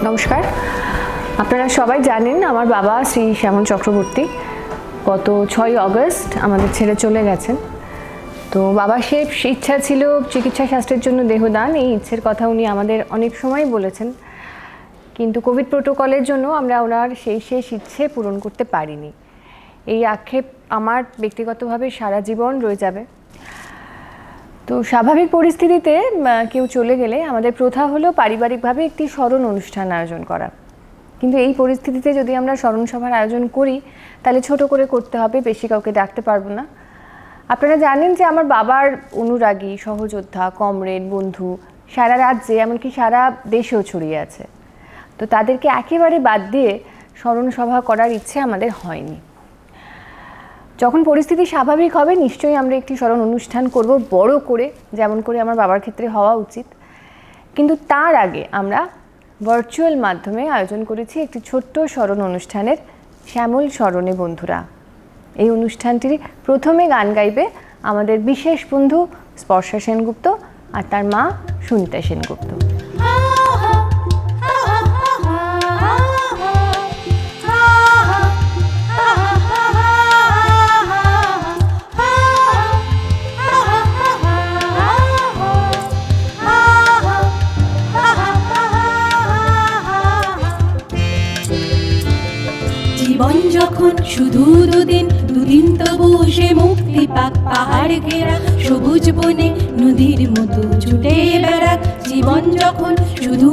নমস্কার। আপনারা সবাই জানেন আমার বাবা শ্রী শ্যামল চক্রবর্তী গত 6ই অগস্ট আমাদের ছেড়ে চলে গেছেন। তো বাবার শেষ ইচ্ছা ছিল চিকিৎসা শাস্ত্রের জন্য দেহদান। এই ইচ্ছের কথা উনি আমাদের অনেক সময় বলেছেন, কিন্তু কোভিড প্রোটোকলের জন্য আমরা ওনার সেই শেষ ইচ্ছে পূরণ করতে পারিনি। এই আক্ষেপ আমার ব্যক্তিগতভাবে সারা জীবন রয়ে যাবে। তো স্বাভাবিক পরিস্থিতিতে কেউ চলে গেলে আমাদের প্রথা হলো পারিবারিকভাবে একটি স্মরণ অনুষ্ঠান আয়োজন করা, কিন্তু এই পরিস্থিতিতে যদি আমরা স্মরণ সভার আয়োজন করি তাহলে ছোট করে করতে হবে, বেশি কাউকে ডাকতে পারবো না। আপনারা জানেন যে আমার বাবার অনুরাগী, সহযোদ্ধা, কমরেড, বন্ধু সারা রাজ্যে এমনকি সারা দেশেও ছড়িয়ে আছে। তো তাদেরকে একেবারে বাদ দিয়ে স্মরণ সভা করার ইচ্ছে আমাদের হয়নি। যখন পরিস্থিতি স্বাভাবিক হবে নিশ্চয়ই আমরা একটি স্মরণ অনুষ্ঠান করব, বড় করে, যেমন করে আমার বাবার ক্ষেত্রে হওয়া উচিত। কিন্তু তার আগে আমরা ভার্চুয়াল মাধ্যমে আয়োজন করেছি একটি ছোট্ট স্মরণ অনুষ্ঠানের, শ্যামল স্মরণে বন্ধুরা। এই অনুষ্ঠানটির প্রথমে গান গাইবে আমাদের বিশেষ বন্ধু স্পর্শা সেনগুপ্ত আর তার মা সুনিতা সেনগুপ্ত। জীবন যখন শুধু দুদিন তবু সে মুক্তি পাক, পাহাড় ঘেরা সবুজ বনে নদীর মতো ছুটে বেড়াক। জীবন যখন শুধু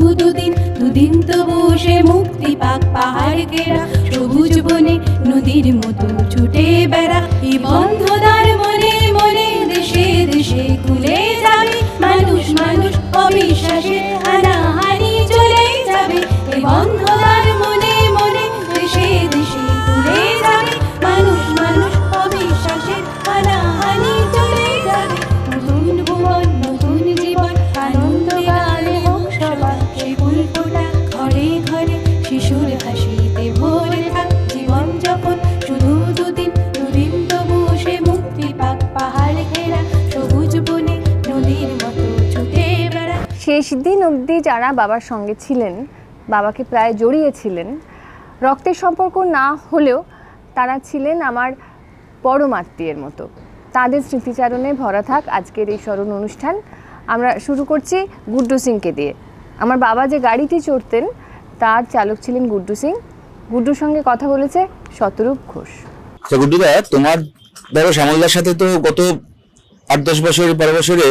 দুদিন তবু সে মুক্তি পাক, পাহাড় ঘেরা সবুজ বনে নদীর মতো ছুটে বেড়াক। এই বন্ধদার মনে মনে দেশে দেশে খুলে যাবে, মানুষ মানুষ অবিশ্বাসের হানাহানি চলে যাবে। এই বন্ধদার মনে মনে দেশে দেশে খুলে যাবে, মানুষ মানুষ অবিশ্বাসের হানাহানি চলে যাবে। নতুন ভুবন নতুন জীবন আনন্দ গানে হোক সবার, সে ফুল ফোটা ঘরে ঘরে শিশুর হাসিতে ভরে থাক। জীবন যখন শুধু দুদিন তবু সে মুক্তি পাক, পাহাড় ঘেরা সবুজ বনে নদীর মতো ছুটে বেড়া। শেষ দিন অবধি যারা বাবার সঙ্গে ছিলেন, বাবাকে প্রায় জড়িয়েছিলেন, রক্তের সম্পর্ক না হলেও তারা ছিলেন আমার পরম আত্মীয়ের মতো। তাদের স্মৃতিচারণে ভরা থাক আজকের এই স্মরণ অনুষ্ঠান। আমরা শুরু করছি গুড্ডু সিংকে দিয়ে। আমার বাবা যে গাড়িটি চড়তেন তার চালক ছিলেন গুড্ডু সিং। গুড্ডুর সঙ্গে কথা বলেছে শতরূপ ঘোষ। গুড্ডুদা, তোমার ধরো শ্যামলদার সাথে তো গত 8-10 বছর 12 বছরে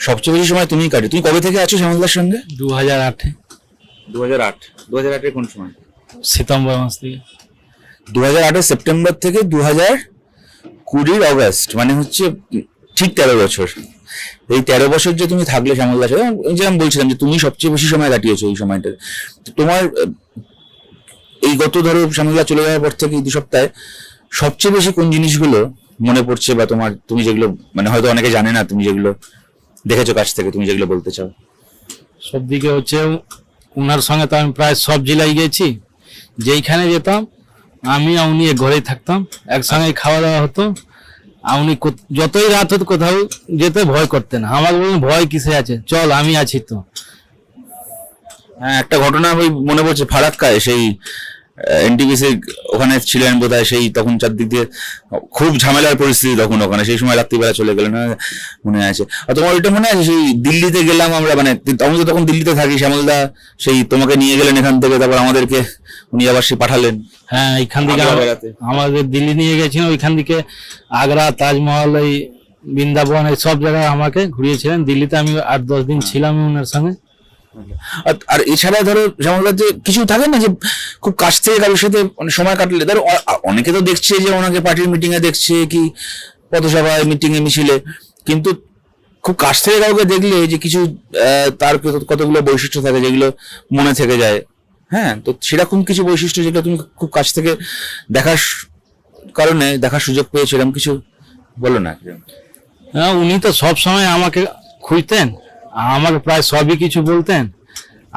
সবচেয়ে বেশি সময় তুমিই কাটে। তুমি কবে থেকে আছো শ্যামলদার সঙ্গে? 2008 2008 কোন সময়? সিতম্বর মাস থেকে। 2008 সেপ্টেম্বর থেকে 2020 অগস্ট, মানে হচ্ছে ঠিক 13 বছর। এই 13 বছর যে তুমি থাকলে শ্যামলদার সাথে, যেরকম বলছিলাম যে তুমি সবচেয়ে বেশি সময় কাটিয়েছো এই সময়টা। তোমার এই গত ধরো শ্যামলদা চলে যাওয়ার পর থেকে এই 2 সপ্তাহে সবচেয়ে বেশি কোন জিনিসগুলো মনে পড়ছে, বা তুমি যেগুলো মানে হয়তো অনেকে জানে না, তুমি যেগুলো দেখেছো কাছ থেকে, তুমি যেগুলো বলতে চাও? সব দিকে হচ্ছে উনার সঙ্গে তো আমি প্রায় সব জেলায় গেছি, যেইখানে যেতাম আমি আর উনি এক ঘরেই থাকতাম, একসঙ্গে খাওয়া দাওয়া হতো। আর উনি যতই রাত হতো কোথাও যেতে ভয় করতেন না। আমাকে বললেন ভয় কিসে আছে, চল আমি আছি তো। হ্যাঁ, একটা ঘটনা ওই মনে পড়ছে, ফারাক্কায় সেই এনটিপিসি ওখানে ছিলেন বোধহয়, সেই তখন চারদিক দিয়ে খুব ঝামেলার পরিস্থিতি তখন ওখানে, সেই সময় রাত্রিবেলা চলে গেলেন, মনে আছে? আর তোমার ওইটা মনে আছে সেই দিল্লিতে গেলাম আমরা, মানে আমি তো তখন দিল্লিতে থাকি, শ্যামলদা সেই তোমাকে নিয়ে গেলেন এখান থেকে, তারপর আমাদেরকে উনি আবার সে পাঠালেন। হ্যাঁ, এইখান থেকে আমাদের দিল্লি নিয়ে গেছিলেন, ওইখান থেকে আগ্রা, তাজমহল, এই বৃন্দাবন, এই সব জায়গায় আমাকে ঘুরিয়েছিলেন। দিল্লিতে আমি 8-10 দিন ছিলাম ওনার সঙ্গে। আর এছাড়া ধরো শ্যামলদার যে কিছু থাকে না যে খুব কাছ থেকে কারোর সাথে সময় কাটলে, ধরো অনেকে তো দেখছে যে ওনাকে পার্টির মিটিং এ দেখছে কি পথসভায়, মিটিং এ, মিছিলে, কিন্তু খুব কাছ থেকে কাউকে দেখলে যে কিছু তার কতগুলো বৈশিষ্ট্য থাকে যেগুলো মনে থেকে যায়। হ্যাঁ, তো সেরকম কিছু বৈশিষ্ট্য যেগুলো তুমি খুব কাছ থেকে দেখার কারণে দেখার সুযোগ পেয়েছো, এরকম কিছু বলো না। হ্যাঁ, উনি তো সব সময় আমাকে খুঁজতেন, আমাকে প্রায় সবই কিছু বলতেন।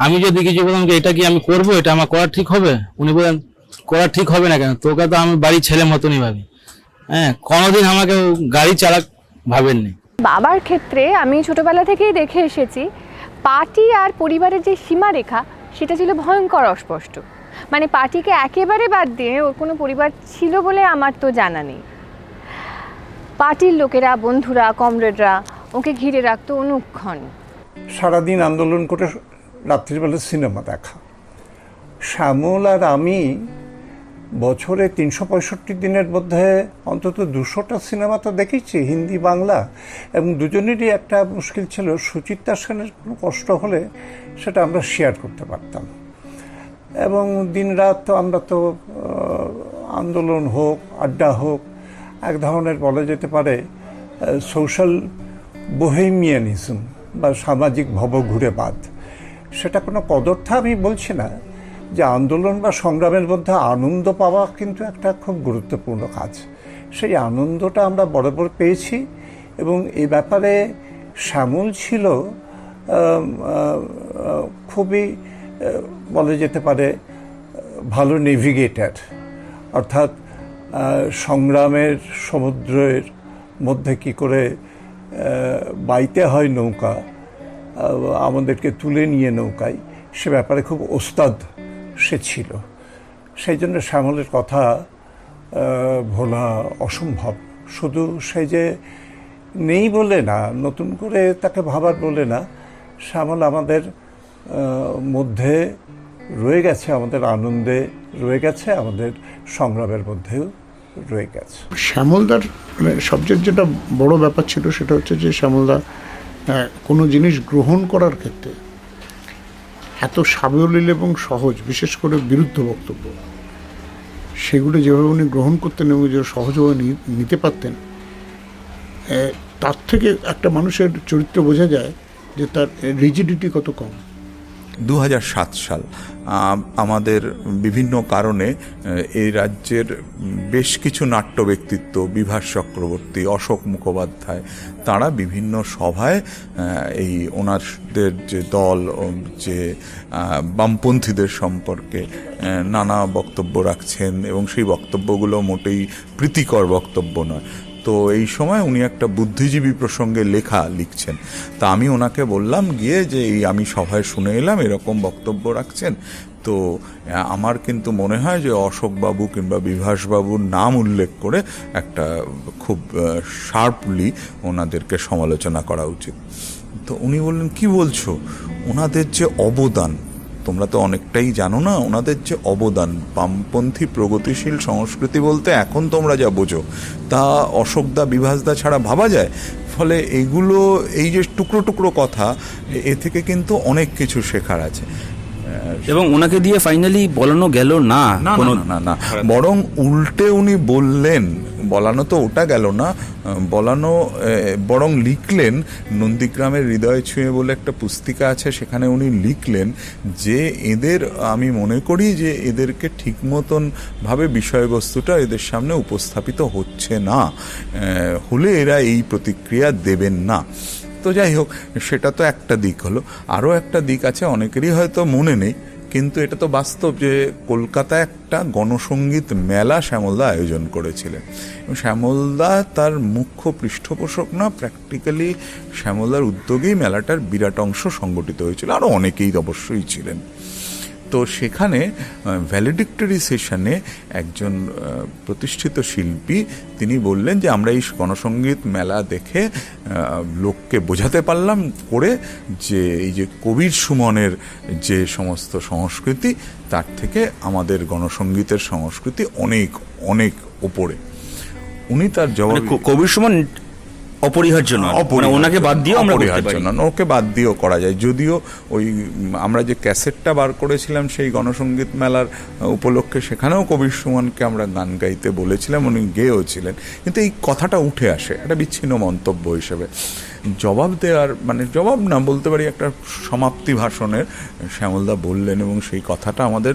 আমি যদি কিছু বলতাম যে এটা কি আমি করবো, এটা আমার করা ঠিক হবে, উনি বলেন করা ঠিক হবে না কেন, তোকে তো আমি বাড়ির ছেলে মতনই ভাবি। হ্যাঁ, কোনোদিন আমাকে গাড়ি চালাক ভাবেননি। বাবার ক্ষেত্রে আমি ছোটবেলা থেকেই দেখে এসেছি পার্টি আর পরিবারের যে সীমারেখা সেটা ছিল ভয়ঙ্কর অস্পষ্ট। মানে পার্টিকে একেবারে বাদ দিয়ে ওর কোনো পরিবার ছিল বলে আমার তো জানা নেই। পার্টির লোকেরা, বন্ধুরা, কমরেডরা ওকে ঘিরে রাখতো অনুক্ষণ। সারাদিন আন্দোলন করে রাত্রিবেলা সিনেমা দেখা। শ্যামল আর আমি বছরে 365 দিনের মধ্যে অন্তত 200টা সিনেমা তো দেখেছি, হিন্দি বাংলা, এবং দুজনেরই একটা মুশকিল ছিল, সুচিত্রা সেনের কোনো কষ্ট হলে সেটা আমরা শেয়ার করতে পারতাম। এবং দিনরাত তো আমরা তো আন্দোলন হোক, আড্ডা হোক, এক ধরনের বলা যেতে পারে সোশ্যাল বোহেমিয়ানিজম বা সামাজিক ভবঘুরেবাদ। সেটা কোনো কদর্থা আমি বলছি না, যে আন্দোলন বা সংগ্রামের মধ্যে আনন্দ পাওয়া কিন্তু একটা খুব গুরুত্বপূর্ণ কাজ। সেই আনন্দটা আমরা বরাবর পেয়েছি, এবং এই ব্যাপারে শ্যামল ছিল খুবই বলা যেতে পারে ভালো নেভিগেটর। অর্থাৎ সংগ্রামের সমুদ্রের মধ্যে কি করে বাইতে হয় নৌকা, আমাদেরকে তুলে নিয়ে নৌকায়, সে ব্যাপারে খুব ওস্তাদ সে ছিল। সেই জন্য শ্যামলের কথা ভোলা অসম্ভব। শুধু সে যে নেই বলে না, নতুন করে তাকে ভাবার বলে না, শ্যামল আমাদের মধ্যে রয়ে গেছে, আমাদের আনন্দে রয়ে গেছে, আমাদের সংগ্রামের মধ্যেও রয়ে গেছে। শ্যামলদার মানে সবচেয়ে যেটা বড় ব্যাপার ছিল সেটা হচ্ছে যে শ্যামলদা কোনো জিনিস গ্রহণ করার ক্ষেত্রে এত সাবলীল এবং সহজ, বিশেষ করে বিরুদ্ধ বক্তব্য, সেগুলো যেভাবে উনি গ্রহণ করতেন এবং যে সহজভাবে নিতে পারতেন, তার থেকে একটা মানুষের চরিত্র বোঝা যায় যে তার রিজিডিটি কত কম। 2007 সাল আমাদের বিভিন্ন কারণে এই রাজ্যের বেশ কিছু নাট্য ব্যক্তিত্ব, বিভাস চক্রবর্তী, অশোক মুখোপাধ্যায়, তারা বিভিন্ন সভায় এই ওনাদের যে দল, যে বামপন্থীদের সম্পর্কে নানা বক্তব্য রাখছেন, এবং সেই বক্তব্যগুলো মোটেই প্রীতিকর বক্তব্য নয়। তো এই সময় উনি একটা বুদ্ধিজীবী প্রসঙ্গে লেখা লিখছেন। তা আমি ওনাকে বললাম গিয়ে যে এই আমি সভায় শুনে এলাম এরকম বক্তব্য রাখছেন, তো আমার কিন্তু মনে হয় যে অশোকবাবু কিংবা বিভাসবাবুর নাম উল্লেখ করে একটা খুব শার্পলি ওনাদেরকে সমালোচনা করা উচিত। তো উনি বললেন, কি বলছো, ওনাদের যে অবদান, তোমরা তো অনেকটাই জানো না, ওনাদের যে অবদান, বামপন্থী প্রগতিশীল সংস্কৃতি বলতে এখন তোমরা যা বোঝো তা অশোকদা, বিভাসদা ছাড়া ভাবা যায়। ফলে এগুলো, এই যে টুকরো টুকরো কথা, এ থেকে কিন্তু অনেক কিছু শেখার আছে। এবং ওনাকে দিয়ে ফাইনালি বলানো গেল না, না, বরং উল্টে উনি বললেন, বলানো তো ওটা গেল না, বরং লিখলেন, নন্দীগ্রামের হৃদয় ছুঁয়ে বলে একটা পুস্তিকা আছে, সেখানে উনি লিখলেন যে এদের, আমি মনে করি যে এদেরকে ঠিক মতন ভাবে বিষয়বস্তুটা এদের সামনে উপস্থাপিত হচ্ছে না, হলে এরা এই প্রতিক্রিয়া দেবেন না। তো যাই হোক, সেটা তো একটা দিক হলো। আরও একটা দিক আছে, অনেকেরই হয়তো মনে নেই, কিন্তু এটা তো বাস্তব যে কলকাতায় একটা গণসঙ্গীত মেলা শ্যামলদা আয়োজন করেছিলেন। এবং শ্যামলদা তার মুখ্য পৃষ্ঠপোষক না, প্র্যাকটিক্যালি শ্যামলদার উদ্যোগেই মেলাটার বিরাট অংশ সংগঠিত হয়েছিল, আরও অনেকেই অবশ্যই ছিলেন। তো সেখানে ভ্যালিডিক্টরি সেশনে একজন প্রতিষ্ঠিত শিল্পী তিনি বললেন যে আমরা এই গণসঙ্গীত মেলা দেখে লোককে বোঝাতে পারলাম করে যে এই যে কবির সুমনের যে সমস্ত সংস্কৃতি, তার থেকে আমাদের গণসঙ্গীতের সংস্কৃতি অনেক অনেক ওপরে। উনি তার জবাব, কবির সুমন অপরিহার্য নয়, ওনাকে বাদ দিয়েও আমরা অপরিহার্য নন, ওকে বাদ দিয়েও করা যায়। যদিও ওই আমরা যে ক্যাসেটটা বার করেছিলাম সেই গণসঙ্গীত মেলার উপলক্ষে, সেখানেও কবির সুমনকে আমরা গান গাইতে বলেছিলাম, উনি গেয়েও ছিলেন, কিন্তু এই কথাটা উঠে আসে একটা বিচ্ছিন্ন মন্তব্য হিসেবে। জবাব দেওয়ার, মানে জবাব না বলতে পারি, একটা সমাপ্তি ভাষণের শ্যামলদা বললেন, এবং সেই কথাটা আমাদের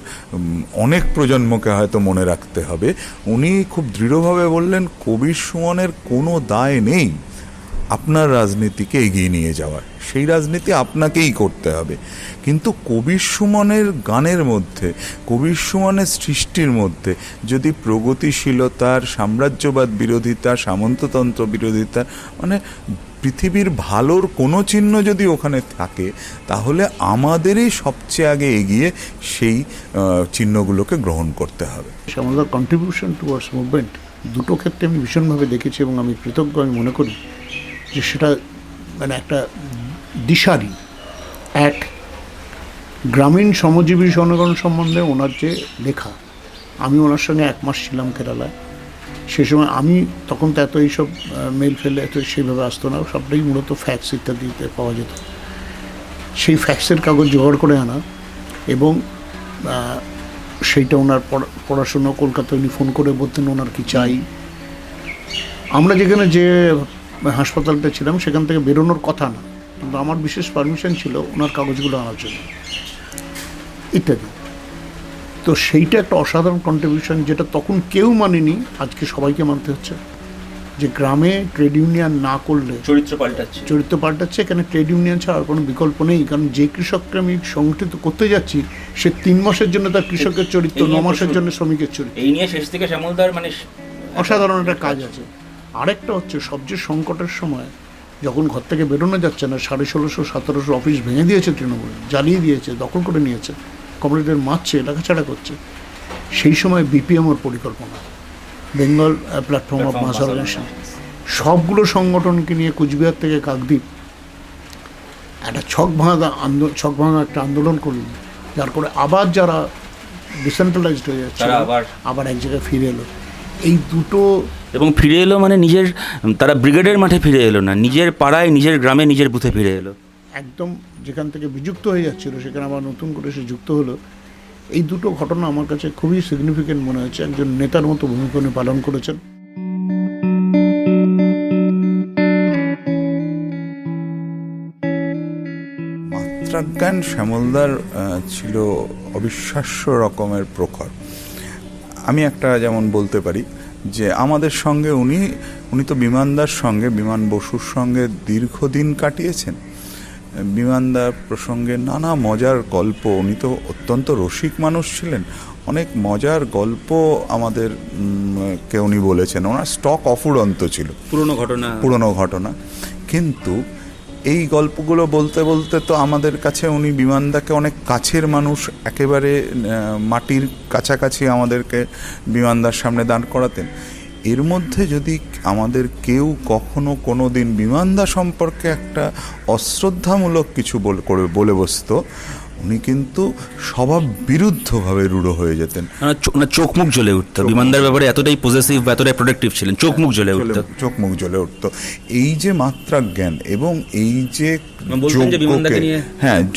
অনেক প্রজন্মকে হয়তো মনে রাখতে হবে। উনি খুব দৃঢ়ভাবে বললেন, কবির সুমনের কোনো দায় নেই, আপনার রাজনীতিকে এগিয়ে নিয়ে যাওয়ার, সেই রাজনীতি আপনাকেই করতে হবে। কিন্তু কবির সুমনের গানের মধ্যে, কবির সুমনের সৃষ্টির মধ্যে যদি প্রগতিশীলতার, সাম্রাজ্যবাদ বিরোধিতা, সামন্ততন্ত্র বিরোধিতা, মানে পৃথিবীর ভালোর কোনো চিহ্ন যদি ওখানে থাকে, তাহলে আমাদেরই সবচেয়ে আগে এগিয়ে সেই চিহ্নগুলোকে গ্রহণ করতে হবে। শ্যামলদার কন্ট্রিবিউশন টুয়ার্ডস মুভমেন্ট দুটো ক্ষেত্রে আমি ভীষণভাবে দেখেছি এবং আমি কৃতজ্ঞ। আমি মনে করি যে সেটা মানে একটা দিশারি, এক গ্রামীণ শ্রমজীবী জনগণ সম্বন্ধে ওনার যে লেখা, আমি ওনার সঙ্গে 1 মাস ছিলাম কেরালায়। সে সময় আমি তখন তো এত এইসব মেল ফেলে এত সেইভাবে আসতো না, সবটাই মূলত ফ্যাক্স ইত্যাদিতে পাওয়া যেত। সেই ফ্যাক্সের কাগজ জোগাড় করে আনা এবং সেইটা ওনার পড়াশুনো, কলকাতায় উনি ফোন করে বলতেন ওনার কি চাই। আমরা যেখানে যে হাসপাতালটা ছিলাম সেখান থেকে বেরোনোর কথা না, কিন্তু আমার বিশেষ পারমিশন ছিল ওনার কাগজগুলো আনার জন্য ইত্যাদি। তো সেইটা একটা অসাধারণ কন্ট্রিবিউশন, যেটা তখন কেউ মানেনি, আজকে সবাইকে মানতে হচ্ছে। যে গ্রামে ট্রেড ইউনিয়ন না করলে চরিত্র পাল্টাচ্ছে। এখানে ট্রেড ইউনিয়ন ছাড়া আর কোনো বিকল্প নেই, কারণ যে কৃষককে আমি সংগঠিত করতে যাচ্ছি সে 3 মাসের জন্য তার কৃষকের চরিত্র, 9 মাসের জন্য শ্রমিকের চরিত্র। এই নিয়ে শেষ থেকে শ্যামলদার মানে অসাধারণ একটা কাজ আছে। আরেকটা হচ্ছে সবচেয়ে সংকটের সময় যখন ঘর থেকে বেরোনো যাচ্ছে না, 1650-1700 অফিস ভেঙে দিয়েছে তৃণমূল, জ্বালিয়ে দিয়েছে, দখল করে নিয়েছে, কমরেডদের মারছে, এলাকাছাড়া করছে। সেই সময় বিপিএমওর পরিকল্পনা, Bengal platform of mass organisation, সবগুলো সংগঠনকে নিয়ে কুচবিহার থেকে কাকদ্বীপ একটা ছক ভাঙা একটা আন্দোলন করলেন, যার করে আবার যারা ডিসেন্ট্রালাইজড হয়ে যাচ্ছে আবার এক জায়গায় ফিরে এলো। এই দুটো, এবং ফিরে এলো মানে নিজের, তারা ব্রিগেডের মাঠে ফিরে এলো না, নিজের পাড়ায়, নিজের গ্রামে, নিজের বুথে ফিরে এলো। একদম যেখান থেকে বিযুক্ত হয়ে যাচ্ছিল সেখানে আবার নতুন করে সে যুক্ত হলো। এই দুটো ঘটনা আমার কাছে খুবই সিগনিফিকেন্ট মনে হয়েছে। একজন নেতার মতো ভূমিকা উনি পালন করেছেন। মাত্রাজ্ঞান শ্যামলদার ছিল অবিশ্বাস্য রকমের প্রখর। আমি একটা যেমন বলতে পারি যে আমাদের সঙ্গে উনি তো বিমানদার সঙ্গে, বিমান বসুর সঙ্গে দীর্ঘদিন কাটিয়েছেন। বিমানদার প্রসঙ্গে নানা মজার গল্প, উনি তো অত্যন্ত রসিক মানুষ ছিলেন, অনেক মজার গল্প আমাদের কে উনি বলেছেন। ওনার স্টক অফুরন্ত ছিল, পুরনো ঘটনা। কিন্তু এই গল্পগুলো বলতে বলতে তো আমাদের কাছে উনি বিমানদাকে অনেক কাছের মানুষ, একেবারে মাটির কাছাকাছি আমাদেরকে বিমানদার সামনে দাঁড় করাতেন। এর মধ্যে যদি আমাদের কেউ কখনো কোনো দিন বিমানদা সম্পর্কে একটা অশ্রদ্ধামূলক কিছু বলে বসতো, উনি কিন্তু স্বভাব বিরুদ্ধভাবে রূঢ় হয়ে যেতেন। চোখ মুখ জ্বলে উঠতো, বিমানদার ব্যাপারে এতটাই পজেসিভ, এতটাই প্রোটেক্টিভ ছিলেন, চোখ মুখ জ্বলে উঠতো। এই যে মাত্রা জ্ঞান এবং এই যে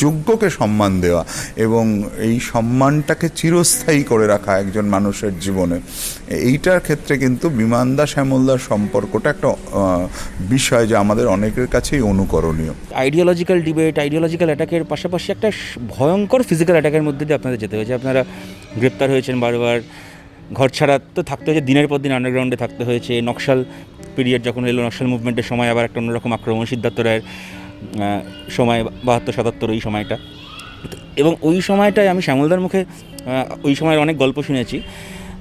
যোগ্যকে সম্মান দেওয়া এবং এই সম্মানটাকে চিরস্থায়ী করে রাখা একজন মানুষের জীবনে, এইটার ক্ষেত্রে কিন্তু বিমানদা শ্যামলদার সম্পর্কটা একটা বিষয় যে আমাদের অনেকের কাছেই অনুকরণীয়। আইডিওলজিক্যাল ডিবেট, আইডিওলজিক্যাল অ্যাটাকের পাশাপাশি একটা ভয়ঙ্কর ফিজিক্যাল অ্যাটাকের মধ্যে দিয়ে আপনাদের যেতে হয়েছে। আপনারা গ্রেপ্তার হয়েছেন বারবার, ঘর ছাড়া তো থাকতে হয়েছে, দিনের পর দিন আন্ডারগ্রাউন্ডে থাকতে হয়েছে। নকশাল পিরিয়ড যখন এলো, নকশাল মুভমেন্টের সময় আবার একটা অন্যরকম আক্রমণ, সিদ্ধার্থ রায়ের সময় 72-77 ওই সময়টা। এবং ওই সময়টায় আমি শ্যামলদার মুখে ওই সময়ের অনেক গল্প শুনেছি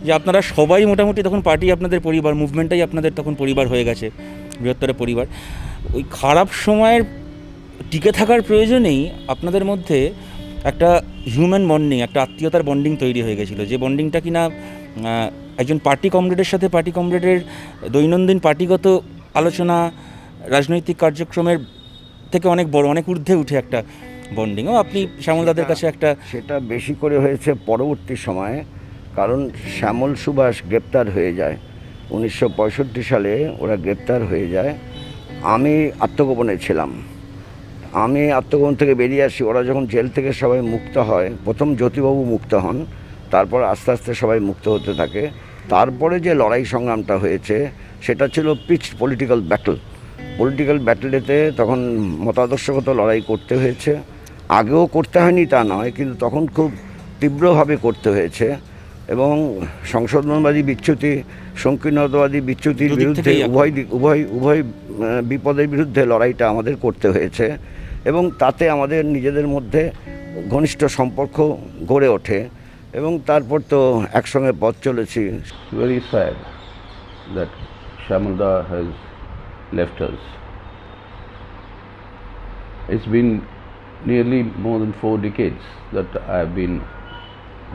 যে আপনারা সবাই মোটামুটি তখন পার্টি আপনাদের পরিবার, মুভমেন্টটাই আপনাদের তখন পরিবার হয়ে গেছে, বৃহত্তর পরিবার। ওই খারাপ সময়ের টিকে থাকার প্রয়োজনেই আপনাদের মধ্যে একটা হিউম্যান বন্ডিং, একটা আত্মীয়তার বন্ডিং তৈরি হয়ে গেছিলো, যে বন্ডিংটা কিনা একজন পার্টি কমরেডের সাথে পার্টি কমরেডের দৈনন্দিন পার্টিগত আলোচনা, রাজনৈতিক কার্যক্রমের থেকে অনেক বড়, অনেক ঊর্ধ্বে উঠে একটা বন্ডিংও আপনি শ্যামলদাদের কাছে একটা। সেটা বেশি করে হয়েছে পরবর্তী সময়ে, কারণ শ্যামল সুভাষ গ্রেপ্তার হয়ে যায় 1965 সালে, ওরা গ্রেপ্তার হয়ে যায়। আমি আত্মগোপনে ছিলাম, আমি আত্মগোপন থেকে বেরিয়ে আসি। ওরা যখন জেল থেকে সবাই মুক্ত হয়, প্রথম জ্যোতিবাবু মুক্ত হন, তারপর আস্তে আস্তে সবাই মুক্ত হতে থাকে। তারপরে যে লড়াই সংগ্রামটা হয়েছে সেটা ছিল পিচড পলিটিক্যাল ব্যাটল। পলিটিক্যাল ব্যাটলেতে তখন মতাদর্শগত লড়াই করতে হয়েছে। আগেও করতে হয়নি তা নয়, কিন্তু তখন খুব তীব্রভাবে করতে হয়েছে। এবং সংশোধনবাদী বিচ্যুতি, সংকীর্ণতাবাদী বিচ্যুতির বিরুদ্ধে উভয় বিপদের বিরুদ্ধে লড়াইটা আমাদের করতে হয়েছে এবং তাতে আমাদের নিজেদের মধ্যে ঘনিষ্ঠ সম্পর্ক গড়ে ওঠে এবং তারপর তো একসঙ্গে পথ চলেছি। Very sad that Shyamulda has left us. It's been nearly more than 4 decades that I've been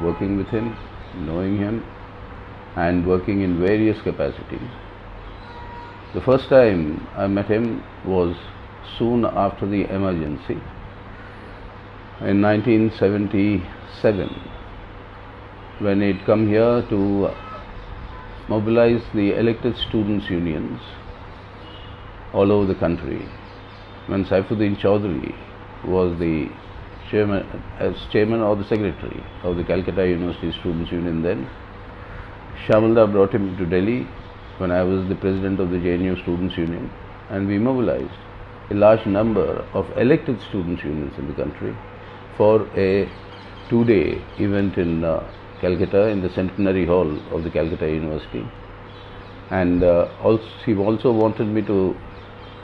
working with him, knowing him, and working in various capacities. The first time I met him was soon after the emergency in 1977, when he'd come here to mobilize the elected students' unions all over the country. When Saifuddin Chaudhary was the chairman or the secretary of the Calcutta University Students' Union then, Shyamulda brought him to Delhi when I was the president of the JNU Students' Union, and we mobilized a large number of elected students' unions in the country for a 2-day event in Calcutta in the Centenary Hall of the Calcutta University. And he also wanted me to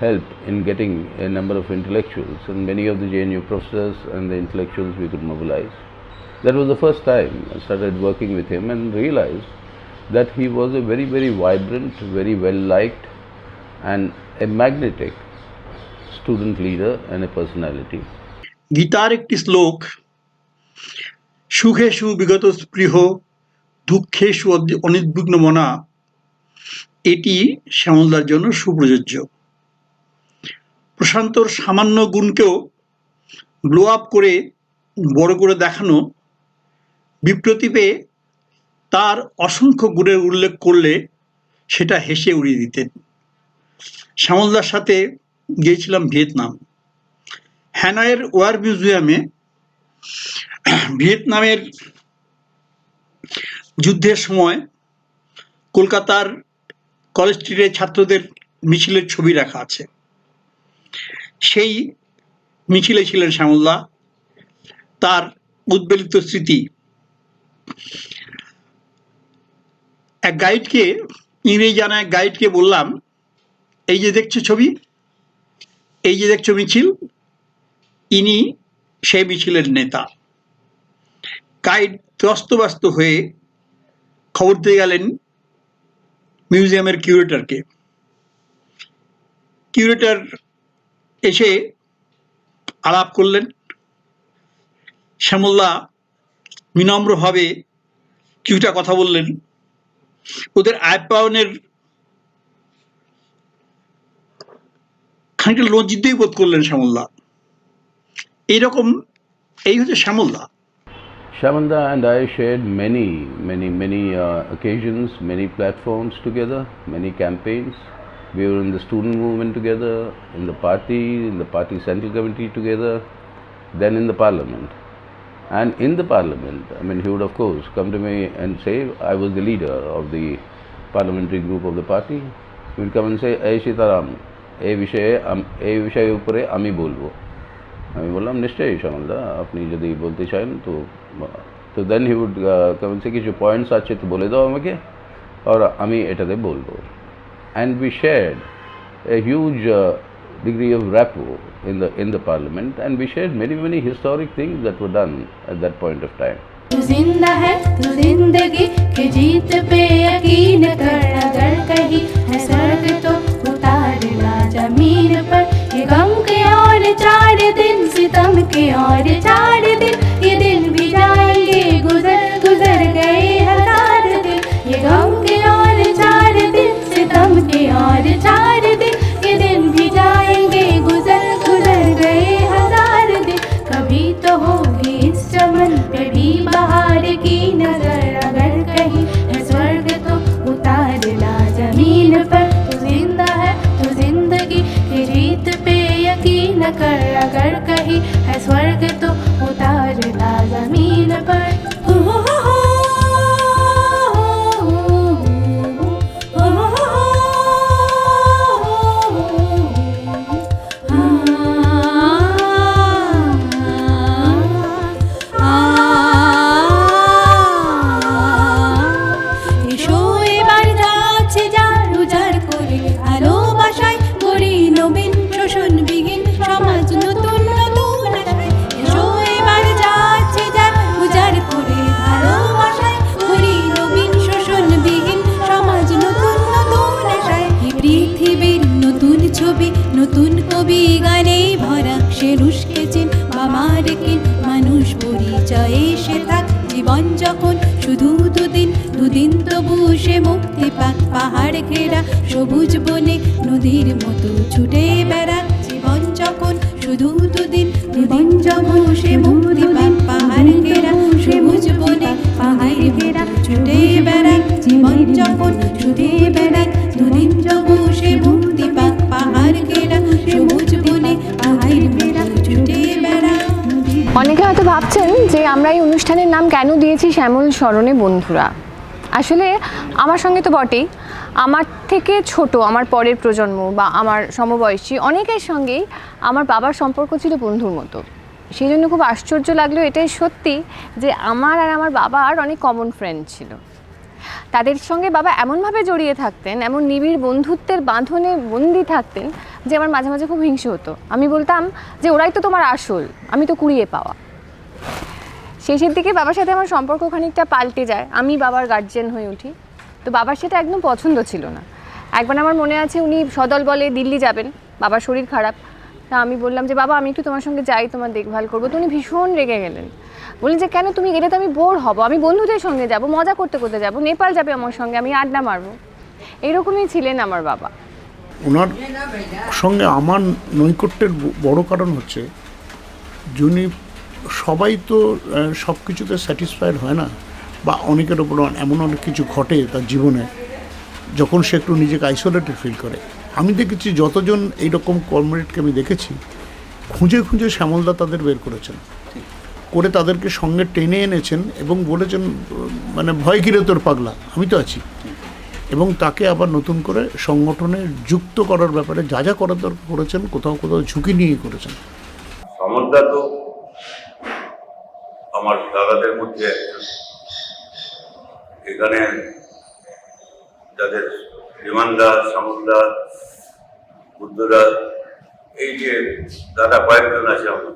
help in getting a number of intellectuals, and many of the JNU professors and the intellectuals we could mobilize. That was the first time I started working with him and realized that he was a very, very vibrant, very well liked and a magnetic student leader and a personality. গীতার একটি শ্লোক, সুখেষু বিগত স্পৃহ দুঃখেষু অনির্বিঘ্ন মনা, এটি শ্যামলদার জন্য সুপ্রযোজ্য। প্রশান্তর সামান্য গুণকেও blow up করে বড় করে দেখানো, বিপ্রতি পেয়ে তার অসংখ্য গুণের উল্লেখ করলে সেটা হেসে উড়িয়ে দিতেন। শ্যামলদার সাথে গিয়েছিলাম ভিয়েতনাম। হ্যানয়ের ওয়ার মিউজিয়ামে ভিয়েতনামের যুদ্ধের সময় কলকাতার কলেজ স্ট্রিটের ছাত্রদের মিছিলের ছবি রাখা আছে। সেই মিছিলে ছিলেন শ্যামলদা। তার উদ্বেলিত স্মৃতি, এক গাইডকে, ইংরেজি জানা এক গাইডকে বললাম, এই যে দেখছো ছবি, এই যে দেখছো মিছিল, ইনি সেই মিছিলের নেতা। গাইড ত্রস্তব্যস্ত হয়ে খবর দিয়ে গেলেন মিউজিয়ামের কিউরেটরকে। কিউরেটর এসে আলাপ করলেন। শ্যামলদা বিনম্রভাবে কিছুটা কথা বললেন। ওদের আপ্যায়নের খানিকটা লজ্জিতই বোধ করলেন শ্যামলদা। এইরকম, এই হচ্ছে Shyamalda. Shyamulda and I shared many occasions, many platforms together, many campaigns. We were in the student movement together, in the party central committee together, then in the parliament. And in the parliament, I mean, he would of course come to me and say, I was the leader of the parliamentary group of the party. He would come and say, "Hey Sitaram, এই বিষয়ে উপরে আমি বলবো।" আমি বললাম, নিশ্চয়ই শ্যামলদা, আপনি যদি বলতে চান তো দেন হি উড কাম এন্ড সে, কিছু পয়েন্টস আছে তো বলে দাও আমাকে, আর আমি এটাতে বলবো। And we shared a huge degree of rapport in the parliament, and we shared many historic things that were done at that point of time. तू जिंदा है तू जिंदगी के जीत पे यकीन कर, अगर कहीं है स्वर्ग तो उतारना जमीन पर। ये गम के और 4 दिन, सितम के और 4 दिन, ये दिन भी जाएंगे गुजर गए 1000 दिन। ये गम के और 4 दिन, सितम के और 4 दिन, ये दिन भी जाएंगे गुजर गए 1000 दिन। कभी तो होगी इस चमन पे भी बहार की नजर, अगर कहीं है स्वर्ग तो उतारना जमीन पर। ছবি নতুন কবি গানে ভরা সে রুশকেছেন মামারকিন মানুষ পরিচয়ে সে থাক জীবন যখন শুধু দুদিন তবু সে মুক্তি পাক পাহাড় ঘেরা সবুজ বনে নদীর মতো ছুটে বেড়াক জীবন যখন শুধু দুদিন যখন সে মুক্তি পাক পাহাড় ঘেরা সবুজ বনে পাহাড় ঘেরা ছুটে বেড়াক জীবন যখন ছুটে বেড়াক দুদিন তবু সে মুক্তি পাক পাহাড় ঘেরা সবুজ বনে পাহাড় ঘেরা ছুটে বেড়াক। অনেকে হয়তো ভাবছেন যে আমরা এই অনুষ্ঠানের নাম কেন দিয়েছি শ্যামল স্মরণে বন্ধুরা। আসলে আমার সঙ্গে তো বটেই, আমার থেকে ছোট আমার পরের প্রজন্ম বা আমার সমবয়সী অনেকের সঙ্গেই আমার বাবার সম্পর্ক ছিল বন্ধুর মতো। সেই জন্য খুব আশ্চর্য লাগলো এটাই সত্যি যে আমার আর আমার বাবার অনেক কমন ফ্রেন্ড ছিল। তাদের সঙ্গে বাবা এমনভাবে জড়িয়ে থাকতেন, এমন নিবিড় বন্ধুত্বের বাঁধনে বন্দি থাকতেন যে আমার মাঝে মাঝে খুব হিংসে হতো। আমি বলতাম যে ওরাই তো তোমার আসল, আমি তো কুড়িয়ে পাওয়া। শেষের দিকে বাবার সাথে আমার সম্পর্ক খানিকটা পাল্টে যায়, আমি বাবার গার্জিয়ান হয়ে উঠি। তো বাবার সেটা একদম পছন্দ ছিল না। একবার আমার মনে আছে উনি সদল বলে দিল্লি যাবেন, বাবার শরীর খারাপ। তা আমি বললাম যে বাবা আমি একটু তোমার সঙ্গে যাই, তোমার দেখভাল করবো। তো উনি ভীষণ রেগে গেলেন, বললেন যে কেন, তুমি গেলে তো আমি বোর হব, আমি বন্ধুদের সঙ্গে যাব, মজা করতে করতে যাব, নেপাল যাবে আমার সঙ্গে, আমি আড্ডা মারবো। এইরকমই ছিলেন আমার বাবা। ওনার সঙ্গে আমার নৈকট্যের বড় কারণ হচ্ছে যিনি সবাই তো সব কিছুতে স্যাটিসফাইড হয় না, বা অনেকের ওপর এমন অনেক কিছু ঘটে তার জীবনে যখন সে একটু নিজেকে আইসোলেটেড ফিল করে। আমি দেখেছি যতজন এইরকম কর্মরেটকে আমি দেখেছি, খুঁজে খুঁজে শ্যামলদা তাদের বের করেছেন, করে তাদেরকে সঙ্গে টেনে এনেছেন এবং বলেছেন মানে ভয় কিরে তোর পাগলা, আমি তো আছি। এবং তাকে আবার নতুন করে সংগঠনে যুক্ত করার ব্যাপারে যা যা করার দরকার করেছেন, কোথাও কোথাও ঝুঁকি নিয়ে করেছেন। শ্যামলদা তো আমার দাদাদের মধ্যে একজন। এখানে যাদের বিমানদা, শ্যামলদা, বুদ্ধদা, এই যে দাদা কয়েকজন আছে আমার,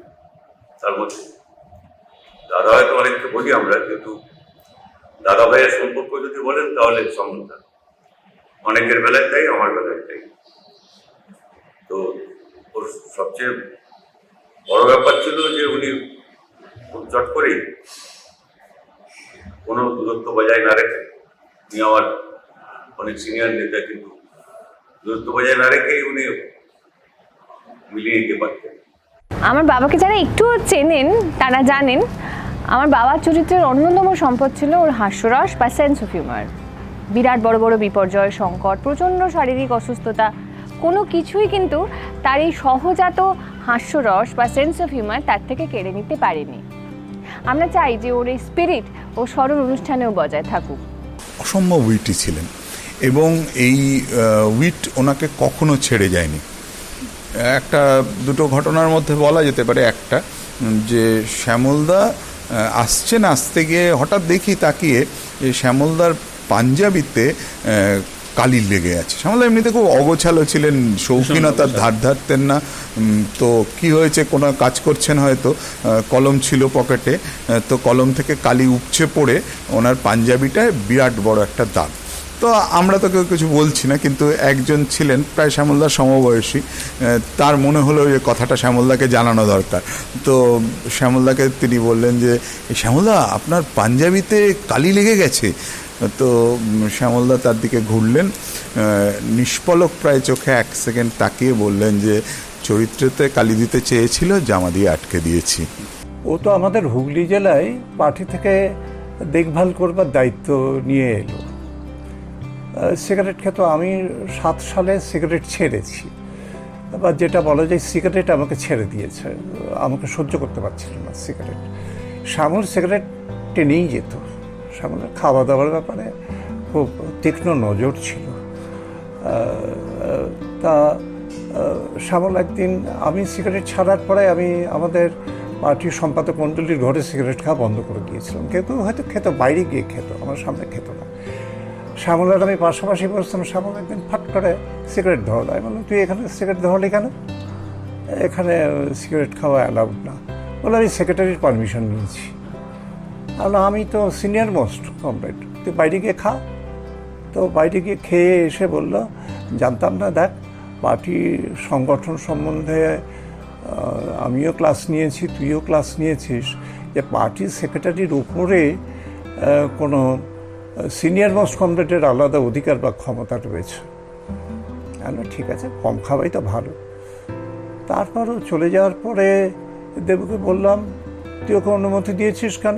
তার মধ্যে দাদা হয়তো অনেককে বলি আমরা, কিন্তু দাদা ভাইয়ের সম্পর্ক যদি বলেন তাহলে শ্যামলদা। অনেকের বেলায় তাই, আমার বেলায় তাই। তো ওর সবচেয়ে বড় ব্যাপার ছিল যে উনি খুব চট করেই কোনো দূরত্ব বজায় না রেখে, উনি আমার অনেক সিনিয়র নেতা, কিন্তু দূরত্ব বজায় না রেখেই উনি মিলিয়ে নিতে পারতেন। আমার বাবাকে যারা একটু চেনেন তারা জানেন আমার বাবার চরিত্রের অন্যতম সম্পদ ছিল ওর হাস্যরস বা সেন্স অফ হিউমার। বিরাট বড় বড় বিপর্যয়, সংকট, প্রচণ্ড শারীরিক অসুস্থতা, কোনো কিছুই কিন্তু তার এই সহজাত হাস্যরস বা সেন্স অফ হিউমার তার থেকে কেড়ে নিতে পারেনি। আমরা চাই যে ওর এই স্পিরিট ও স্মরণ অনুষ্ঠানেও বজায় থাকুক। অসম্ভব উইটি ছিলেন এবং এই উইট ওনাকে কখনো ছেড়ে যায়নি। একটা দুটো ঘটনার মধ্যে বলা যেতে পারে। একটা যে শ্যামলদা আসছেন, আসতে গিয়ে হঠাৎ দেখি তাকিয়ে শ্যামলদার পাঞ্জাবিতে কালি লেগে আছে। শ্যামলদা এমনিতে খুব অগোছালো ছিলেন, শৌখিনতার ধার ধারতেন না। তো কি হয়েছে, কোনো কাজ করছেন হয়তো, কলম ছিল পকেটে, তো কলম থেকে কালি উপচে পড়ে ওনার পাঞ্জাবিটায় বিরাট বড় একটা দাগ। তো আমরা তো কেউ কিছু বলছি না, কিন্তু একজন ছিলেন প্রায় শ্যামলদার সমবয়সী, তার মনে হলো যে কথাটা শ্যামলদাকে জানানো দরকার। তো শ্যামলদাকে তিনি বললেন যে শ্যামলদা আপনার পাঞ্জাবিতে কালি লেগে গেছে। তো শ্যামলদা তার দিকে ঘুরলেন, নিষ্পলক প্রায় চোখে 1 সেকেন্ড তাকিয়ে বললেন যে চরিত্রতে কালি দিতে চেয়েছিল, জামা দিয়ে আটকে দিয়েছি। ও তো আমাদের হুগলি জেলায় পার্টি থেকে দেখভাল করবার দায়িত্ব নিয়ে এলো। সিগারেট খেত, আমি 7 সালে সিগারেট ছেড়েছি, বা যেটা বলা যায় সিগারেট আমাকে ছেড়ে দিয়েছে, আমাকে সহ্য করতে পারছিল না সিগারেট। শ্যামল সিগারেট টেনেই যেত। শ্যামলের খাওয়া দাওয়ার ব্যাপারে খুব তীক্ষ্ণ নজর ছিল। তা শ্যামল একদিন, আমি সিগারেট ছাড়ার পরে আমি আমাদের পার্টির সম্পাদক মণ্ডলীর ঘরে সিগারেট খাওয়া বন্ধ করে দিয়েছিলাম। কেউ হয়তো খেত, বাইরে গিয়ে খেত, আমার সামনে খেত না। শ্যামলের আমি পাশাপাশি বসতাম। শ্যামল একদিন ফাট করে সিগারেট ধরল। আমি বললাম তুই এখানে সিগারেট ধরলি কেন? এখানে সিগারেট খাওয়া অ্যালাউড না। বলে আমি সেক্রেটারির পারমিশন নিয়েছি। আমি তো সিনিয়র মোস্ট কমরেড, তুই বাইরে গিয়ে খা। তো বাইরে গিয়ে খেয়ে এসে বলল জানতাম না, দেখ পার্টি সংগঠন সম্বন্ধে আমিও ক্লাস নিয়েছি, তুইও ক্লাস নিয়েছিস, যে পার্টি সেক্রেটারির উপরে কোনো সিনিয়র মোস্ট কমরেডের আলাদা অধিকার বা ক্ষমতা রয়েছে। ঠিক আছে, কম খাওয়াই তো ভালো। তারপরও চলে যাওয়ার পরে দেবুকে বললাম, তুই ওকে অনুমতি দিয়েছিস কেন?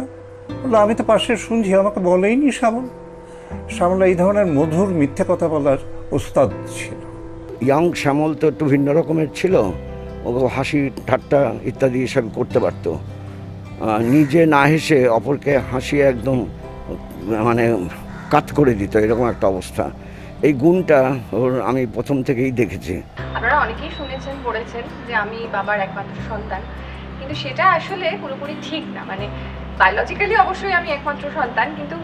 বললো, আমি তো পাশে শুনছি, আমাকে বলেইনি শ্যামল এই ধরনের মধুর মিথ্যে কথা বলার ওস্তাদ ছিল। ইয়াং শ্যামল তো একটু ভিন্ন রকমের ছিল, ও হাসি ঠাট্টা ইত্যাদি এসব করতে পারত, নিজে না হেসে অপরকে হাসিয়ে একদম মানে কাত করে দিত, এরকম একটা অবস্থা। এই গুণটা ওর আমি প্রথম থেকেই দেখেছি। আপনারা অনেকেই শুনেছেন, পড়েছেন যে আমি বাবার একমাত্র সন্তান, কিন্তু সেটা আসলে পুরোপুরি ঠিক না। মানে বায়োলজিক্যালি অবশ্যই আমি একমাত্র সন্তান, কিন্তু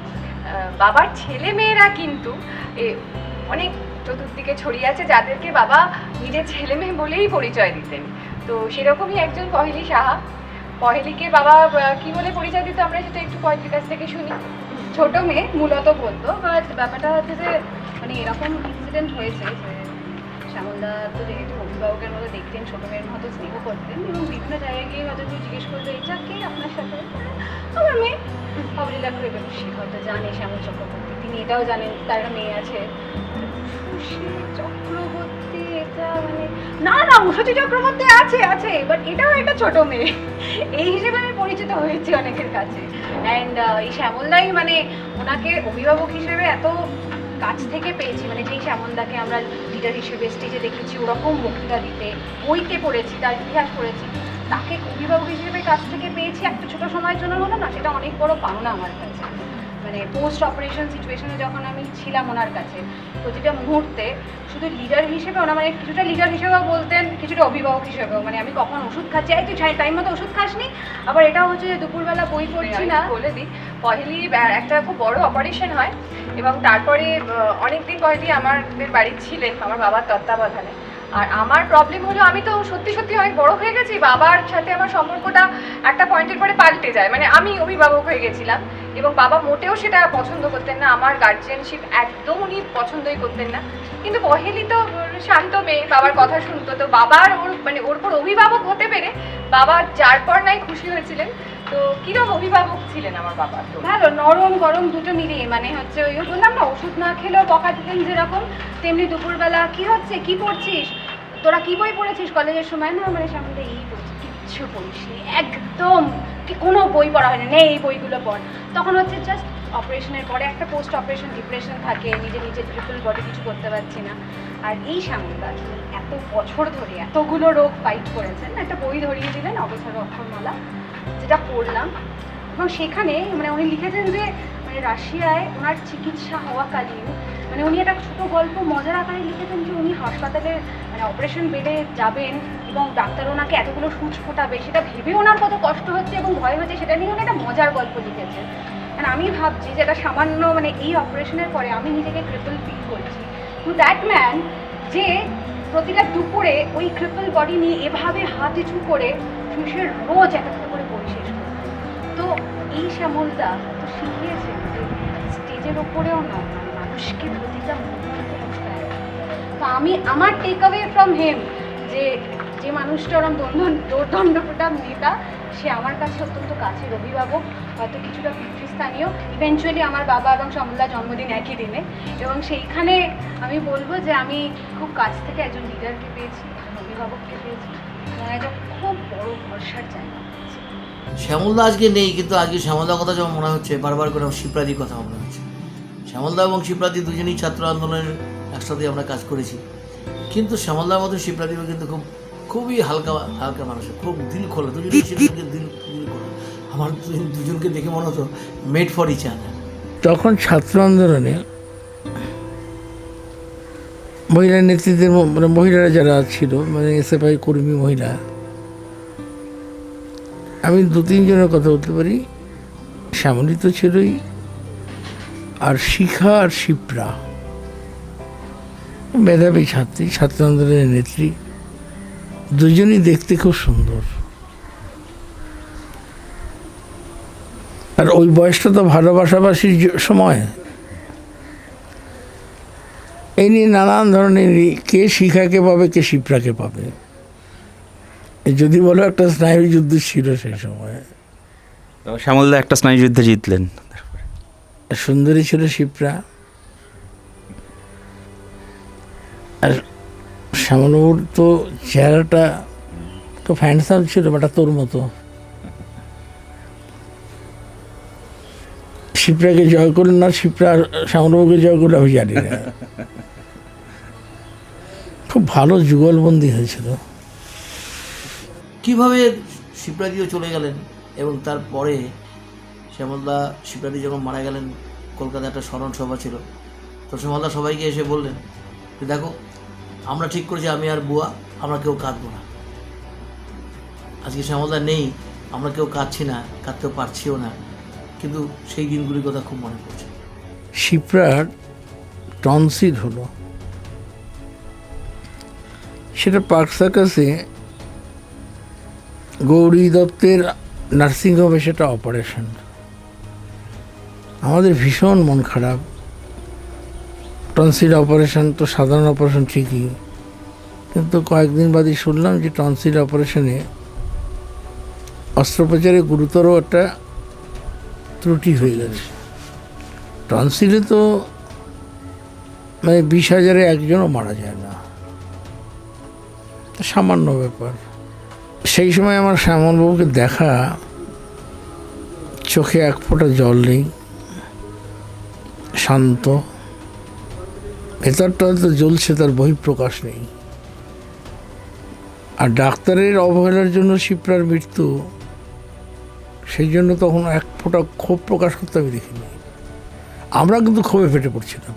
বাবার ছেলে মেয়েরা কিন্তু অনেক চতুর্দিকে ছড়িয়ে আছে, যাদেরকে বাবা নিজের ছেলে মেয়ে বলেই পরিচয় দিতেন। তো সেরকমই একজন পহেলি সাহা। পহেলিকে বাবা কি বলে পরিচয় দিত, আমরা সেটা একটু পহেলির কাছ থেকে শুনি। ছোট মেয়ে মূলত বলতো, বাট ব্যাপারটা হচ্ছে যে মানে এরকম ইনসিডেন্ট হয়েছে যে শ্যামলদা তো যেহেতু অভিভাবকের মতো দেখতেন, ছোটো মেয়ের মতো স্নেহ করতেন, এবং বিভিন্ন জায়গায় গিয়ে হয়তো কেউ জিজ্ঞেস করতো এটা কে আপনার সাথে, আমার মেয়ে অবলীলা করে সে হয়তো জানে শ্যামল চক্রবর্তী, তিনি এটাও জানেন তার একটা মেয়ে আছে চক্রবর্তী। এটা মানে না উষতী চক্রবর্তী আছে বাট এটাও একটা ছোট মেয়ে, এই হিসেবে আমি পরিচিত হয়েছি অনেকের কাছে। অ্যান্ড এই শ্যামলদাই মানে ওনাকে অভিভাবক হিসেবে এত কাছ থেকে পেয়েছি, মানে যেই শ্যামলদাকে আমরা লিডার হিসেবে স্টেজে দেখেছি, ওরকম বক্তৃতা দিতে, বইতে পড়েছি, তার ইতিহাস পড়েছি, তাকে অভিভাবক হিসেবে কাছ থেকে পেয়েছি একটা ছোট সময়ের জন্য হলো না, সেটা অনেক বড় পাওনা আমার কাছে। মানে পোস্ট অপারেশন সিচুয়েশনে যখন আমি ছিলাম ওনার কাছে, প্রতিটা মুহূর্তে শুধু লিডার হিসেবে ওনা মানে কিছুটা লিডার হিসেবেও বলতেন, কিছুটা অভিভাবক হিসেবেও। মানে আমি কখন ওষুধ খাচ্ছি, এই তুই টাইম মতো ওষুধ খাসনি, আবার এটাও হচ্ছে যে দুপুরবেলা বই পড়ছি না। বলে দিই, পহেলি একটা খুব বড় অপারেশন হয়, এবং তারপরে অনেকদিন পহেলি আমাদের বাড়ি ছিলেন আমার বাবার তত্ত্বাবধানে। আর আমার প্রবলেম হলো, আমি তো সত্যি অনেক বড় হয়ে গেছি, বাবার সাথে আমার সম্পর্কটা একটা পয়েন্টের পরে পাল্টে যায়, মানে আমি অভিভাবক হয়ে গেছিলাম, এবং বাবা মোটেও সেটা পছন্দ করতেন না, আমার গার্জিয়ানশিপ একদম উনি পছন্দই করতেন না। কিন্তু পহেলি তো শান্ত মেয়ে, বাবার কথা শুনতো, তো বাবার ওর উপর অভিভাবক হতে পেরে বাবা যার পর নাই খুশি হয়েছিলেন। তো কিরকম অভিভাবক ছিলেন আমার বাবা, তো ভালো, নরম গরম দুটো মিলিয়ে। মানে হচ্ছে ওই বললাম না, ওষুধ না খেলেও বকা দিতেন যেরকম, তেমনি দুপুরবেলা কি হচ্ছে, কি পড়ছিস, তোরা কি বই পড়েছিস কলেজের সময়, না মানে সামনে এই পড়ছি, কিচ্ছু পড়িসনি, একদম কোনো বই পড়া হয়নি, নেই এই বইগুলো পড়। তখন হচ্ছে জাস্ট অপারেশনের পরে একটা পোস্ট অপারেশন ডিপ্রেশন থাকে, নিজে ট্রিপল বডি কিছু করতে পারছি না। আর এই শ্যামলদা এত বছর ধরে এতগুলো রোগ ফাইট করেছেন, একটা বই ধরিয়ে দিলেন অবসর অক্ষরমালা, যেটা পড়লাম, এবং সেখানে মানে উনি লিখেছেন যে মানে রাশিয়ায় ওনার চিকিৎসা হওয়াকালীন, মানে উনি একটা ছোটো গল্প মজার আকারে লিখেছেন যে উনি হাসপাতালে মানে অপারেশন বেডে যাবেন এবং ডাক্তার ওনাকে এতগুলো সূচ ফোটাবে, সেটা ভেবে ওনার কত কষ্ট হচ্ছে এবং ভয় হচ্ছে, সেটা নিয়ে উনি একটা মজার গল্প লিখেছেন। আর আমি ভাবছি যে এটা সামান্য মানে এই অপারেশনের পরে আমি নিজেকে ক্রিপল ফিল করছি টু দ্যাট ম্যান, যে প্রতিটা দুপুরে ওই ক্রিপল বডি নিয়ে এভাবে হাত উঁচু করে শুষে রোজ এক একটা করে বই শেষ করত। তো এই শ্যামলদা তো শিখিয়েছেন যে স্টেজের ওপরেও না, মানুষকে প্রতিটা মুহূর্তে। তো আমি আমার টেক অ্যাওয়ে ফ্রম হেম যে মানুষটা ওরম দোর্দণ্ডপ্রতাপ নেতা, সে আমার কাছে অত্যন্ত কাছের অভিভাবক, হয়তো কিছুটা পিতৃস্থানীয়। ইভেনচুয়ালি আমার বাবা এবং শ্যামলদার জন্মদিন একই দিনে, এবং সেইখানে আমি বলবো যে আমি খুব কাছ থেকে একজন লিডারকে পেয়েছি, অভিভাবককে পেয়েছি, এবং একজন খুব বড় ভরসার জায়গা। শ্যামলদা আজকে নেই, কিন্তু আজকে শ্যামলদার কথা যেমন মনে হচ্ছে, বারবার করে শিবরাদির কথা মনে হচ্ছে। শ্যামলদা এবং শিবরাদি দুজনেই ছাত্র আন্দোলনের একসাথে আমরা কাজ করেছি, কিন্তু শ্যামলদার মতো শিবরাদিও কিন্তু খুবই হালকা মানুষ, খুব দিল খোলা, দুজনেই দিল খোলা। আমার দুজনকে দেখে মনে হতো মেড ফর ইচ আদার। তখন ছাত্র আন্দোলনে মহিলা নেতৃত্বের মানে মহিলারা যারা ছিল, মানে এসএফআই কর্মী মহিলা, আমি 2-3 জনের কথা বলতে পারি। শ্যামলী তো ছিলই, আর শিখা আর শিপ্রা মেধাবী ছাত্রী, ছাত্র আন্দোলনের নেত্রী, দুজনই দেখতে খুব সুন্দর। আর ওই বয়সটা তো ভালোবাসাবাসির সময়, এই নিয়ে নানান ধরনের কে শিখাকে পাবে, কে শিপ্রাকে পাবে। যদি বলো একটা স্নায়ু যুদ্ধ ছিল সেই সময়। শ্যামলদা একটা স্নায়ুযুদ্ধে জিতলেন। সুন্দরী ছিল শিপ্রা, আর শ্যামলবাবুর তো চেহারাটা খুব হ্যান্ডসাম ছিল, বাটা তোর মতো। শিপ্রাকে জয় করলেন না, শিপ্রা শ্যামলবাবুকে জয় করলে আমি জানি না। খুব ভালো যুগলবন্দি হয়েছিল। কীভাবে শিপ্রাদিও চলে গেলেন এবং তারপরে শ্যামলদা, শিপ্রাদি যখন মারা গেলেন, কলকাতায় একটা স্মরণ সভা ছিল, তো শ্যামলদা সবাইকে এসে বললেন যে দেখো, আমরা ঠিক করেছি আমি আর বুয়া আমরা কেউ কাঁদবো না। আজকে শ্যামলদা নেই, আমরা কেউ কাঁদছি না, কাঁদতেও পারছিও না, কিন্তু সেই দিনগুলির কথা খুব মনে পড়ছে। শিপ্রার টনসিল হলো, সেটা পার্ক সার্কাসে গৌরী দত্তের নার্সিংহোমে সেটা অপারেশন। আমাদের ভীষণ মন খারাপ। টনসিল অপারেশন তো সাধারণ অপারেশন ঠিকই, কিন্তু কয়েকদিন বাদই শুনলাম যে টনসিল অপারেশনে অস্ত্রোপচারে গুরুতর একটা ত্রুটি হয়ে গেছে। টনসিলে তো মানে 20,000-এ একজনও মারা যায় না, সামান্য ব্যাপার। সেই সময় আমার শ্যামলবাবুকে দেখা, চোখে এক ফোঁটা জল নেই, শান্ত, ভেতরটা তো জ্বলছে, তার বহিঃপ্রকাশ নেই। আর ডাক্তারের অবহেলার জন্য শিপ্রার মৃত্যু, সেই জন্য তখন এক ফোঁটা ক্ষোভ প্রকাশ করতে আমি দেখিনি। আমরা কিন্তু ক্ষোভে ফেটে পড়ছিলাম।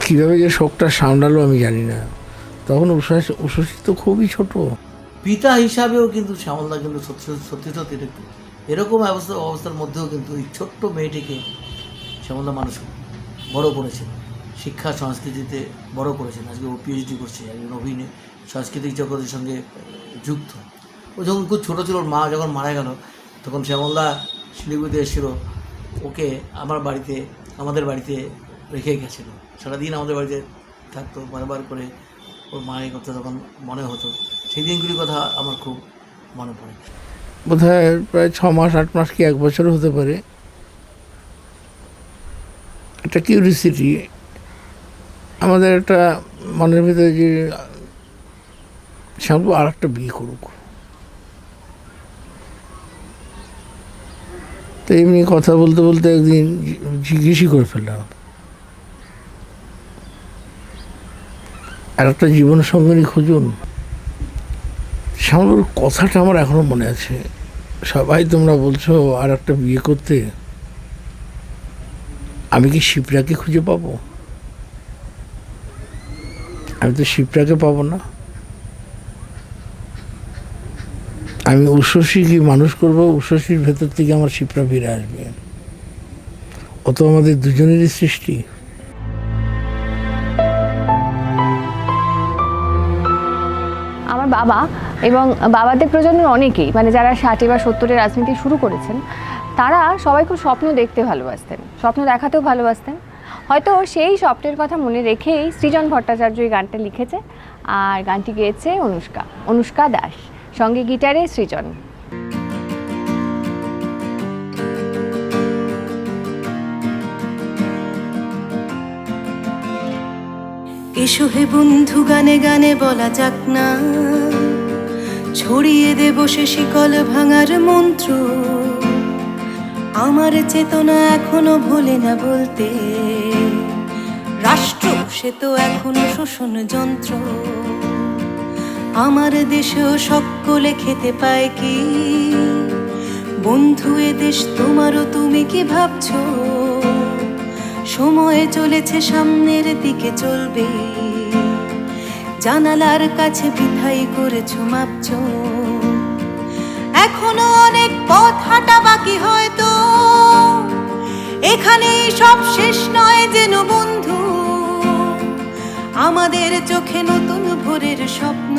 কীভাবে যে শোকটা সামলালো আমি জানি না। তখন উষসী তো খুবই ছোট। পিতা হিসাবেও কিন্তু শ্যামলদা কিন্তু সত্যি সত্যি এরকম অবস্থার মধ্যেও কিন্তু এই ছোট্ট মেয়েটিকে শ্যামলদা মানুষ বড় করেছেন, শিক্ষা সংস্কৃতিতে বড় করেছেন। আজকে ও পিএইচডি করছে, একজন অভিনয় সাংস্কৃতিক জগতের সঙ্গে যুক্ত। ও যখন খুব ছোটো ছিল, ওর মা যখন মারা গেল, তখন শ্যামলদা শিলিগুড়িতে এসেছিল, ওকে আমাদের বাড়িতে রেখে গেছিল। সারাদিন আমাদের বাড়িতে থাকতো, বারবার করে ওর মায়ের কথা তখন মনে হতো। সেই দিনগুলির কথা আমার খুব মনে পড়ে। বোধহয় প্রায় 6 মাস 8 মাস কি 1 বছর হতে পারে। একটা কিউরিসিটি আমাদের একটা মনের ভিতরে যে শ্যামলবাবু আর একটা বিয়ে করুক। তো এমনি কথা বলতে বলতে একদিন জিজ্ঞেসই করে ফেললাম, আর একটা জীবন সঙ্গিনী খুঁজুন। শ্যামলবাবুর কথাটা আমার এখনো মনে আছে। সবাই তোমরা বলছো আর একটা বিয়ে করতে, আমি কি শিপ্রাকে খুঁজে পাবো? আমি তো শিপ্রাকে পাবো না। আমি উষসী কি মানুষ করবো, উষসীর ভেতর থেকে আমার শিপ্রা ফিরে আসবে। ও তো আমাদের দুজনেরই সৃষ্টি। আমার বাবা এবং বাবাদের প্রজন্মের অনেকেই, মানে যারা 60 বা 70-এ রাজনীতি শুরু করেছেন, তারা সবাই খুব স্বপ্ন দেখতে ভালোবাসতেন, স্বপ্ন দেখাতেও ভালোবাসতেন। হয়তো সেই স্বপ্নের কথা মনে রেখেই সৃজন ভট্টাচার্য এই গানটা লিখেছে, আর গানটি গেয়েছে অনুষ্কা দাস, সঙ্গে গিটারে সৃজন। এসো হে বন্ধু, গানে গানে বলা যাক না, ছড়িয়ে দেব সে শিকল ভাঙার মন্ত্র। আমার চেতনা এখনো ভোলে না বলতে, রাষ্ট্র সে তো এখনো শোষণ যন্ত্র। আমার দেশেও সকলে খেতে পায় কি বন্ধু, এ দেশ তোমারও, তুমি কি ভাবছো? সময় চলেছে, সামনের দিকে চলবে, জানালার কাছে বৃথাই করেছো মাপছ। এখনো অনেক পথ হাঁটা বাকি, হয়তো এখানেই সব শেষ নয় যেন বন্ধু। আমাদের চোখে নতুন ভোরের স্বপ্ন,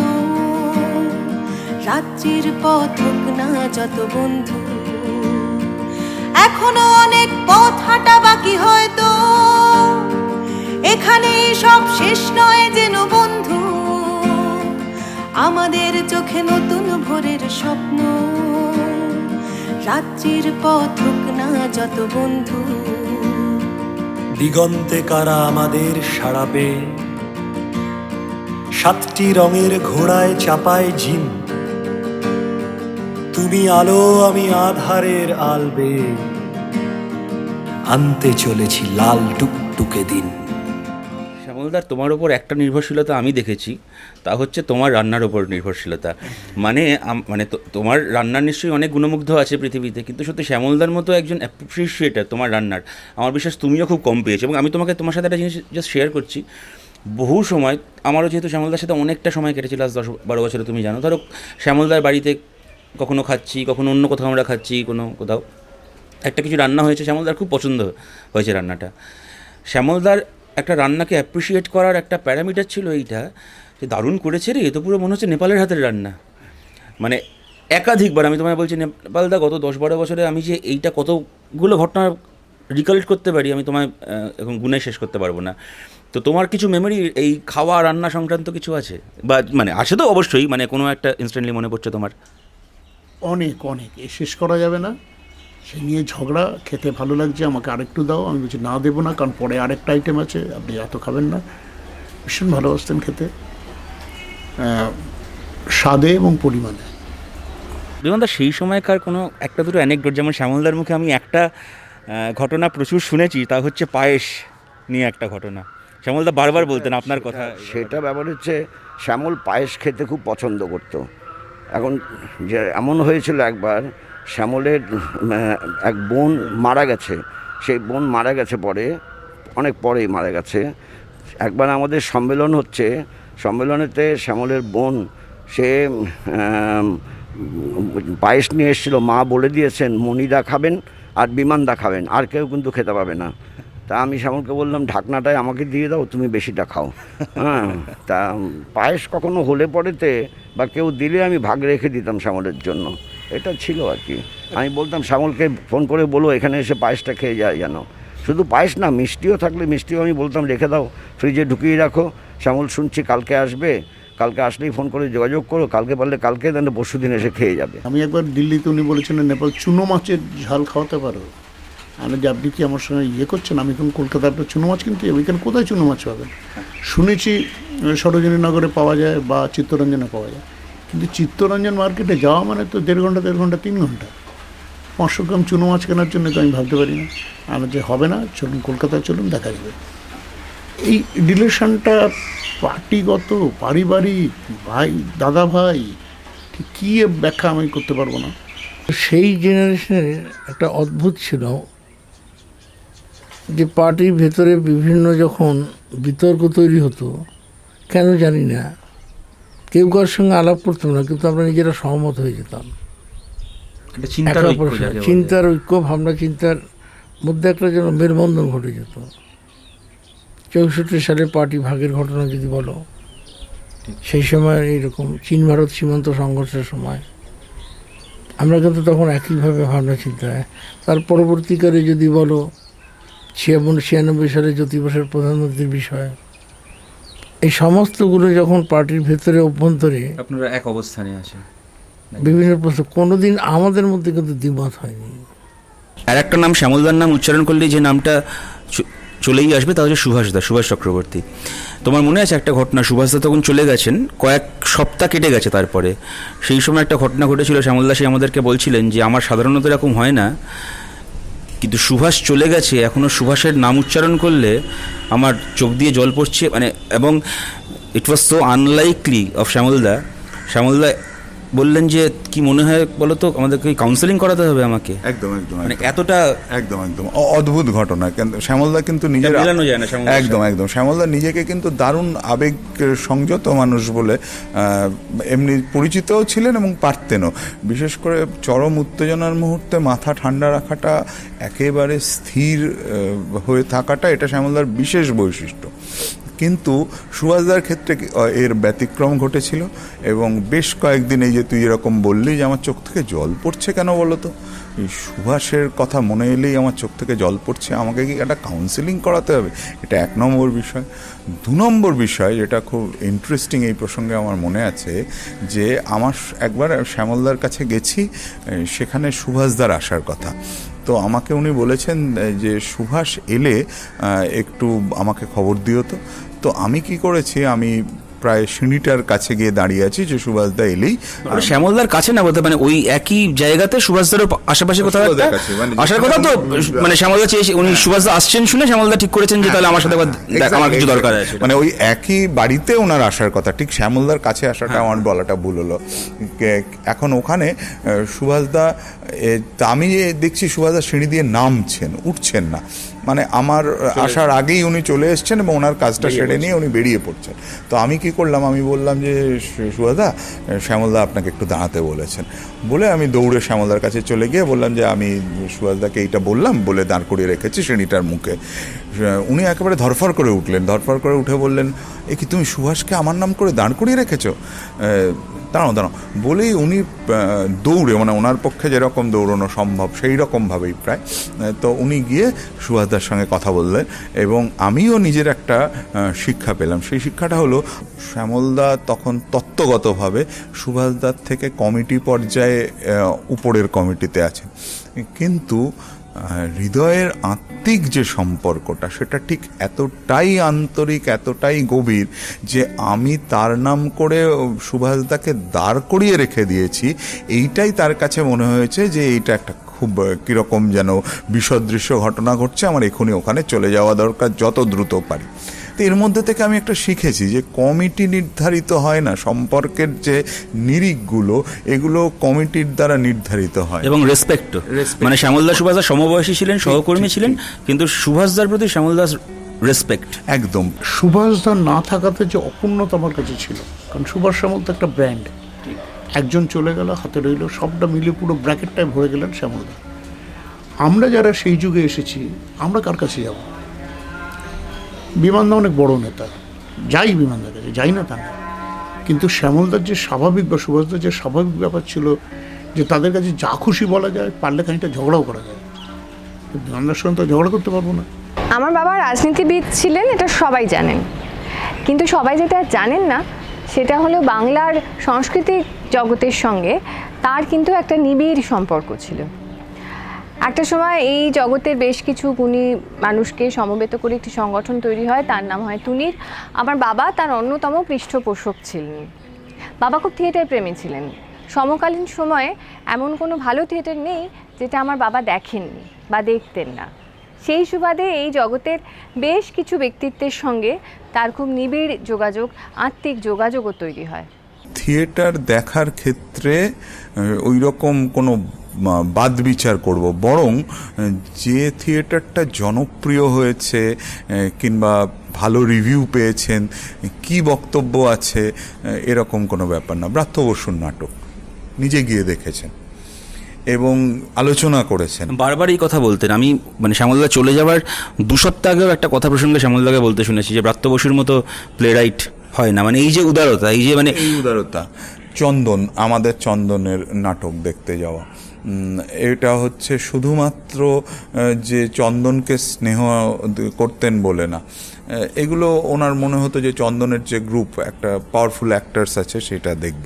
রাত্রির পথ হোক না যত বন্ধু। এখনো অনেক পথ হাঁটা বাকি হয়তো, এখানে সব শেষ নয় যেন বন্ধু, আমাদের চোখে নতুন ভোরের স্বপ্ন, রাত্রির পথ হোক না যত বন্ধু। দিগন্তে কারা আমাদের সাড়া পেয়ে, 7টি রঙের ঘোড়ায় চাপায় জিন, তুমি আলো আমি আধারের আলবে, আনতে চলেছি লাল টুকটুকে দিন। শ্যামলদার তোমার ওপর একটা নির্ভরশীলতা আমি দেখেছি, তা হচ্ছে তোমার রান্নার ওপর নির্ভরশীলতা। মানে তোমার রান্নার নিশ্চয়ই অনেক গুণমুগ্ধ আছে পৃথিবীতে, কিন্তু সত্যি শ্যামলদার মতো একজন অ্যাপ্রিসিয়েটার তোমার রান্নার আমার বিশ্বাস তুমিও খুব কম পেয়েছো। এবং আমি তোমার সাথে একটা জিনিস জাস্ট শেয়ার করছি, বহু সময় আমারও যেহেতু শ্যামলদার সাথে অনেকটা সময় কেটেছিল, আজ 10-12 বছরে, তুমি জানো, ধরো শ্যামলদার বাড়িতে কখনো খাচ্ছি, কখনো অন্য কোথাও আমরা খাচ্ছি, কোথাও একটা কিছু রান্না হয়েছে, শ্যামলদার খুব পছন্দ হয়েছে রান্নাটা। শ্যামলদার একটা রান্নাকে অ্যাপ্রিসিয়েট করার একটা প্যারামিটার ছিল এইটা, যে দারুণ করেছে রে, এ তো পুরো মনে হচ্ছে নেপালের হাতের রান্না। মানে একাধিকবার আমি তোমায় বলছি, নেপালদা গত 10-12 বছরে আমি যে এইটা কতগুলো ঘটনা রিকালেক্ট করতে পারি, আমি তোমায় এখন গুণে শেষ করতে পারবো না। তো তোমার কিছু মেমোরি এই খাওয়া রান্না সংক্রান্ত কিছু আছে, বা মানে আছে তো অবশ্যই, মানে কোনো একটা ইনস্ট্যান্টলি মনে পড়ছে তোমার? অনেক অনেক, শেষ করা যাবে না। সে নিয়ে ঝগড়া, খেতে ভালো লাগছে আমাকে আরেকটু দাও, আমি বলছি না দেবো না, কারণ পরে আরেকটা আইটেম আছে, আপনি এত খাবেন না। ভীষণ ভালোবাসতেন খেতে, স্বাদে এবং পরিমাণে। বিমানদা সেই সময়কার কোনো একটা দুটো অ্যানেকডোট, যেমন শ্যামলদার মুখে আমি একটা ঘটনা প্রচুর শুনেছি, তা হচ্ছে পায়েস নিয়ে একটা ঘটনা। শ্যামলদা বারবার বলতেন আপনার কথা। সেটা ব্যাপার হচ্ছে, শ্যামল পায়েস খেতে খুব পছন্দ করতো। এখন যে এমন হয়েছিল একবার, শ্যামলের এক বোন মারা গেছে, সেই বোন মারা গেছে অনেক পরেই মারা গেছে। একবার আমাদের সম্মেলন হচ্ছে, সম্মেলনেতে শ্যামলের বোন সে পায়েস নিয়ে এসেছিলো। মা বলে দিয়েছেন মণিদা খাবেন আর বিমানদা খাবেন, আর কেউ কিন্তু খেতে পাবে না। তা আমি শ্যামলকে বললাম ঢাকনাটায় আমাকে দিয়ে দাও, তুমি বেশিটা খাও। হ্যাঁ, তা পায়েস কখনো হলে পরেতে বা কেউ দিলে আমি ভাগ রেখে দিতাম শ্যামলের জন্য, এটা ছিল আর কি। আমি বলতাম শ্যামলকে ফোন করে বলো এখানে এসে পায়েসটা খেয়ে যায় যেন। শুধু পায়েস না, মিষ্টিও থাকলে মিষ্টিও আমি বলতাম রেখে দাও, ফ্রিজে ঢুকিয়ে রাখো। শ্যামল শুনছি কালকে আসবে, কালকে আসলেই ফোন করে যোগাযোগ করো, কালকে পারলে কালকে, দেন পরশু দিন এসে খেয়ে যাবে। আমি একবার দিল্লিতে, উনি বলেছিলেন নেপাল চুনো মাছের ঝাল খাওয়াতে পারো। আমি যে আপনি কি আমার সঙ্গে ইয়ে করছেন, আমি এখন কলকাতায় আপনার চুনো মাছ কিনতে যাবো, এখানে কোথায় চুনো মাছ পাবেন? শুনেছি সরোজিনী নগরে পাওয়া যায় বা চিত্তরঞ্জনে পাওয়া যায়, কিন্তু চিত্তরঞ্জন মার্কেটে যাওয়া মানে তো 1.5 ঘন্টা 3 ঘন্টা 500 গ্রাম চুনো মাছ কেনার জন্য তো আমি ভাবতে পারি না। আমার যে হবে না, চলুন কলকাতায় চলুন, দেখা যাবে। এই রিলেশনটা পার্টিগত, পারিবারিক, ভাই দাদা ভাই, কী ব্যাখ্যা আমি করতে পারবো না। সেই জেনারেশনের একটা অদ্ভুত ছিল যে পার্টির ভেতরে বিভিন্ন যখন বিতর্ক তৈরি হতো, কেন জানি না, কেউ কারোর সঙ্গে আলাপ করতাম না, কিন্তু আমরা নিজেরা সহমত হয়ে যেতাম। চিন্তার ঐক্য, ভাবনা চিন্তার মধ্যে একটা যেন মেলবন্ধন ঘটে যেত। 64 সালে পার্টি ভাগের ঘটনা যদি বলো, সেই সময় এইরকম চীন ভারত সীমান্ত সংঘর্ষের সময় আমরা কিন্তু তখন একইভাবে ভাবনা চিন্তা। তার পরবর্তীকালে যদি বলো 96 সালে জ্যোতি বসুর প্রধানমন্ত্রীর বিষয়, এই সমস্তগুলো যখন পার্টির ভেতরে অভ্যন্তরে আপনারা এক অবস্থানে আছেন, বিভিন্ন প্রশ্ন, কোনোদিন আমাদের মধ্যে কিন্তু দ্বিমত হয়নি। আর একটা নাম শ্যামলদার নাম উচ্চারণ করলেই যে নামটা চলেই আসবে, তা হচ্ছে সুভাষ চক্রবর্তী। তোমার মনে আছে একটা ঘটনা, সুভাষদা তখন চলে গেছেন, কয়েক সপ্তাহ কেটে গেছে, তারপরে সেই সময় একটা ঘটনা ঘটেছিল। শ্যামলদা সে আমাদেরকে বলছিলেন যে আমার সাধারণত এরকম হয় না, কিন্তু সুভাষ চলে গেছে, এখনও সুভাষের নাম উচ্চারণ করলে আমার চোখ দিয়ে জল পড়ছে, মানে, এবং it was so unlikely of শ্যামলদা বললেন যে কি মনে হয় বলো তো, আমাদেরকে কাউন্সেলিং করাতে হবে আমাকে। একদম মানে এতটা একদম অদ্ভুত ঘটনা। শ্যামলদা কিন্তু নিজের একদম শ্যামলদা নিজেকে কিন্তু দারুণ আবেগ সংযত মানুষ বলে এমনি পরিচিতও ছিলেন এবং পারতেনও। বিশেষ করে চরম উত্তেজনার মুহূর্তে মাথা ঠান্ডা রাখাটা, একেবারে স্থির হয়ে থাকাটা, এটা শ্যামলদার বিশেষ বৈশিষ্ট্য। কিন্তু সুভাষদার ক্ষেত্রে এর ব্যতিক্রম ঘটেছিল, এবং বেশ কয়েকদিন এই যে তুই এরকম বললি যে আমার চোখ থেকে জল পড়ছে কেন বলো তো, এই সুভাষের কথা মনে এলেই আমার চোখ থেকে জল পড়ছে। আমাকে কি একটা কাউন্সেলিং করাতে হবে? এটা 1 নম্বর বিষয়। 2 নম্বর বিষয় যেটা খুব ইন্টারেস্টিং এই প্রসঙ্গে আমার মনে আছে, যে আমার একবার শ্যামলদার কাছে গেছি, সেখানে সুভাষদার আসার কথা। তো আমাকে উনি বলেছেন যে সুভাষ এলে একটু আমাকে খবর দিও। তো আমি কি করেছি, আমি প্রায় সিঁড়িটার কাছে গিয়ে দাঁড়িয়ে আছি যে সুভাষদা এলেই। শ্যামলদার কাছে না বলতে, মানে ওই একই জায়গাতে সুভাষদারও আশেপাশে কোথাও একটা আসার কথা। তো মানে শ্যামলদা চেয়েছে, উনি সুভাষদা আসছেন শুনে শ্যামলদা ঠিক করেছেন যে তাহলে আমার সাথে আমার কিছু দরকার আছে, মানে ওই একই বাড়িতে ওনার আসার কথা, ঠিক শ্যামলদার কাছে আসাটা আমার বলাটা ভুল হলো। এখন ওখানে সুভাষদা, আমি দেখছি সুভাষদা সিঁড়ি দিয়ে নামছেন, উঠছেন না, মানে আমার আসার আগেই উনি চলে এসছেন এবং ওনার কাজটা সেরে নিয়ে উনি বেরিয়ে পড়ছেন। তো আমি কি করলাম, আমি বললাম যে সুভাষদা, শ্যামলদা আপনাকে একটু দাঁড়াতে বলেছেন। বলে আমি দৌড়ে শ্যামলদার কাছে চলে গিয়ে বললাম যে আমি সুভাষদাকে এইটা বললাম, বলে দাঁড় করিয়ে রেখেছি সিঁড়িটার মুখে। উনি একেবারে ধরফর করে উঠলেন, ধরফর করে উঠে বললেন, এ কি তুমি সুভাষকে আমার নাম করে দাঁড় করিয়ে রেখেছো? দাঁড়াও বলেই উনি দৌড়ে, মানে ওনার পক্ষে যেরকম দৌড়ানো সম্ভব সেই রকমভাবেই প্রায়, তো উনি গিয়ে সুভাষদার সঙ্গে কথা বললেন এবং আমিও নিজের একটা শিক্ষা পেলাম। সেই শিক্ষাটা হলো, শ্যামলদা তখন তত্ত্বগতভাবে সুভাষদার থেকে কমিটি পর্যায়ে উপরের কমিটিতে আছেন, কিন্তু হৃদয়ের আত্মিক যে সম্পর্কটা সেটা ঠিক এতটাই আন্তরিক, এতটাই গভীর যে আমি তার নাম করে সুভাষদাকে দাঁড় করিয়ে রেখে দিয়েছি। এইটাই তার কাছে মনে হয়েছে যে এইটা একটা খুব কীরকম যেন বিসদৃশ্য ঘটনা ঘটছে, আমার এখনই ওখানে চলে যাওয়া দরকার যত দ্রুত পারি। তো এর মধ্যে থেকে আমি একটা শিখেছি যে কমিটি নির্ধারিত হয় না, সম্পর্কের যে নিরিখগুলো এগুলো কমিটির দ্বারা নির্ধারিত হয়। এবং রেসপেক্ট, মানে শ্যামলদা সুভাষদা সমবয়সী ছিলেন, সহকর্মী ছিলেন, কিন্তু সুভাষদার প্রতি শ্যামলদার রেসপেক্ট একদম। সুভাষদার না থাকাতে যে অপূর্ণতা আমার কাছে ছিল, কারণ সুভাষ শ্যামল তো একটা ব্র্যান্ড। একজন চলে গেল, হাতে রইল, সবটা মিলে পুরো ব্র্যাকেটটায় ভরে গেলেন শ্যামলদা। আমরা যারা সেই যুগে এসেছি, আমরা কার কাছে যাব? বিমানদা অনেক বড় নেতা, যাই বিমানদার কাছে, যাই না তা না, কিন্তু শ্যামলদার যে স্বাভাবিক বা সুভাষদার যে স্বাভাবিক ব্যাপার ছিল যে তাদের কাছে যা খুশি বলা যায়, পারলে খানিকটা ঝগড়াও করা যায়। বিমানদার সঙ্গে তো ঝগড়া করতে পারবো না। আমার বাবা রাজনীতিবিদ ছিলেন, এটা সবাই জানেন, কিন্তু সবাই যেটা জানেন না সেটা হলো বাংলার সাংস্কৃতিক জগতের সঙ্গে তার কিন্তু একটা নিবিড় সম্পর্ক ছিল। একটা সময় এই জগতের বেশ কিছু গুণী মানুষকে সমবেত করে একটি সংগঠন তৈরি হয়, তার নাম হয় তুনির। আমার বাবা তার অন্যতম পৃষ্ঠপোষক ছিলেন। বাবা খুব থিয়েটার প্রেমী ছিলেন। সমকালীন সময়ে এমন কোনো ভালো থিয়েটার নেই যেটা আমার বাবা দেখেননি বা দেখতেন না। সেই সুবাদে এই জগতের বেশ কিছু ব্যক্তিত্বের সঙ্গে তার খুব নিবিড় যোগাযোগ, আত্মিক যোগাযোগও তৈরি হয়। থিয়েটার দেখার ক্ষেত্রে ওই রকম কোনো বাদ বিচার করব, বরং যে থিয়েটারটা জনপ্রিয় হয়েছে কিংবা ভালো রিভিউ পেয়েছেন, কি বক্তব্য আছে, এরকম কোনো ব্যাপার না। ব্রাত্য বসুর নাটক নিজে গিয়ে দেখেছেন এবং আলোচনা করেছেন। বারবার এই কথা বলতেন। আমি মানে শ্যামলদা চলে যাওয়ার 2 সপ্তাহ আগেও একটা কথা প্রসঙ্গে শ্যামলদাকে বলতে শুনেছি যে ব্রাত্য বসুর মতো প্লে রাইট হয় না। মানে এই যে উদারতা, এই যে মানে এই উদারতা, চন্দন, আমাদের চন্দনের নাটক দেখতে যাওয়া, এটা হচ্ছে শুধুমাত্র যে চন্দনকে স্নেহ করতেন বলে না, এগুলো ওনার মনে হতো যে চন্দনের যে গ্রুপ, একটা পাওয়ারফুল অ্যাক্টার্স আছে, সেটা দেখব।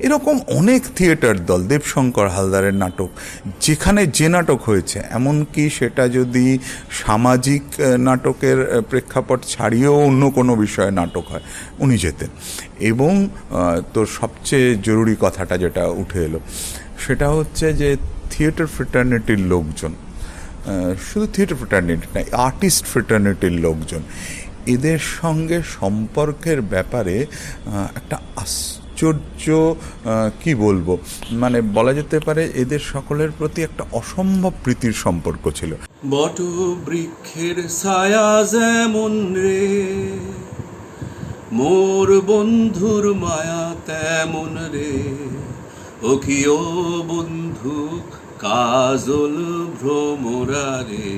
এরকম অনেক থিয়েটার দল, দেবশঙ্কর হালদারের নাটক, যেখানে যে নাটক হয়েছে, এমনকি সেটা যদি সামাজিক নাটকের প্রেক্ষাপট ছাড়িয়েও অন্য কোনো বিষয়ে নাটক হয়, উনি যেতেন। এবং তোর সবচেয়ে জরুরি কথাটা যেটা উঠে এলো সেটা হচ্ছে যে থিয়েটার ফ্রেটার্নিটির লোকজন, শুধু থিয়েটার ফ্রেটার্নিটি না, আর্টিস্ট ফ্রেটার্নিটির লোকজন, এদের সঙ্গে সম্পর্কের ব্যাপারে একটা আশ্চর্য, কি বলবো, মানে বলা যেতে পারে এদের সকলের প্রতি একটা অসম্ভব প্রীতির সম্পর্ক ছিল। বট বৃক্ষের ছায়া যেমন রে, মোর বন্ধুর মায়া তেমন রে, ও কি ও বন্ধু কাজল ভ্রমরা রে।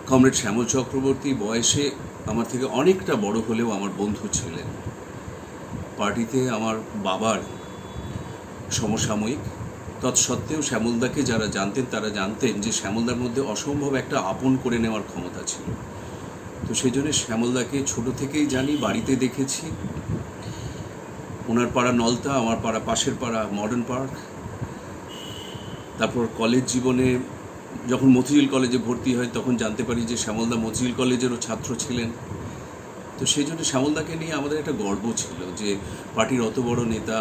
কমরেড শ্যামল চক্রবর্তী বয়সে আমার থেকে অনেকটা বড় হলেও আমার বন্ধু ছিলেন। পার্টিতে আমার বাবার সমসাময়িক তৎসত্ত্বেও শ্যামলদাকে যারা জানতেন তারা জানতেন যে শ্যামলদার মধ্যে অসম্ভব একটা আপন করে নেওয়ার ক্ষমতা ছিল। তো সেই জন্য শ্যামলদাকে ছোট থেকেই জানি, বাড়িতে দেখেছি। ওনার পাড়া নলতা, আমার পাড়া পাশের পাড়া মডার্ন পার্ক। তারপর কলেজ জীবনে যখন মতিঝিল কলেজে ভর্তি হয় তখন জানতে পারি যে শ্যামলদা মতিঝিল কলেজেরও ছাত্র ছিলেন। তো সেই জন্য শ্যামলদাকে নিয়ে আমাদের একটা গর্ব ছিল যে পার্টির অত বড় নেতা,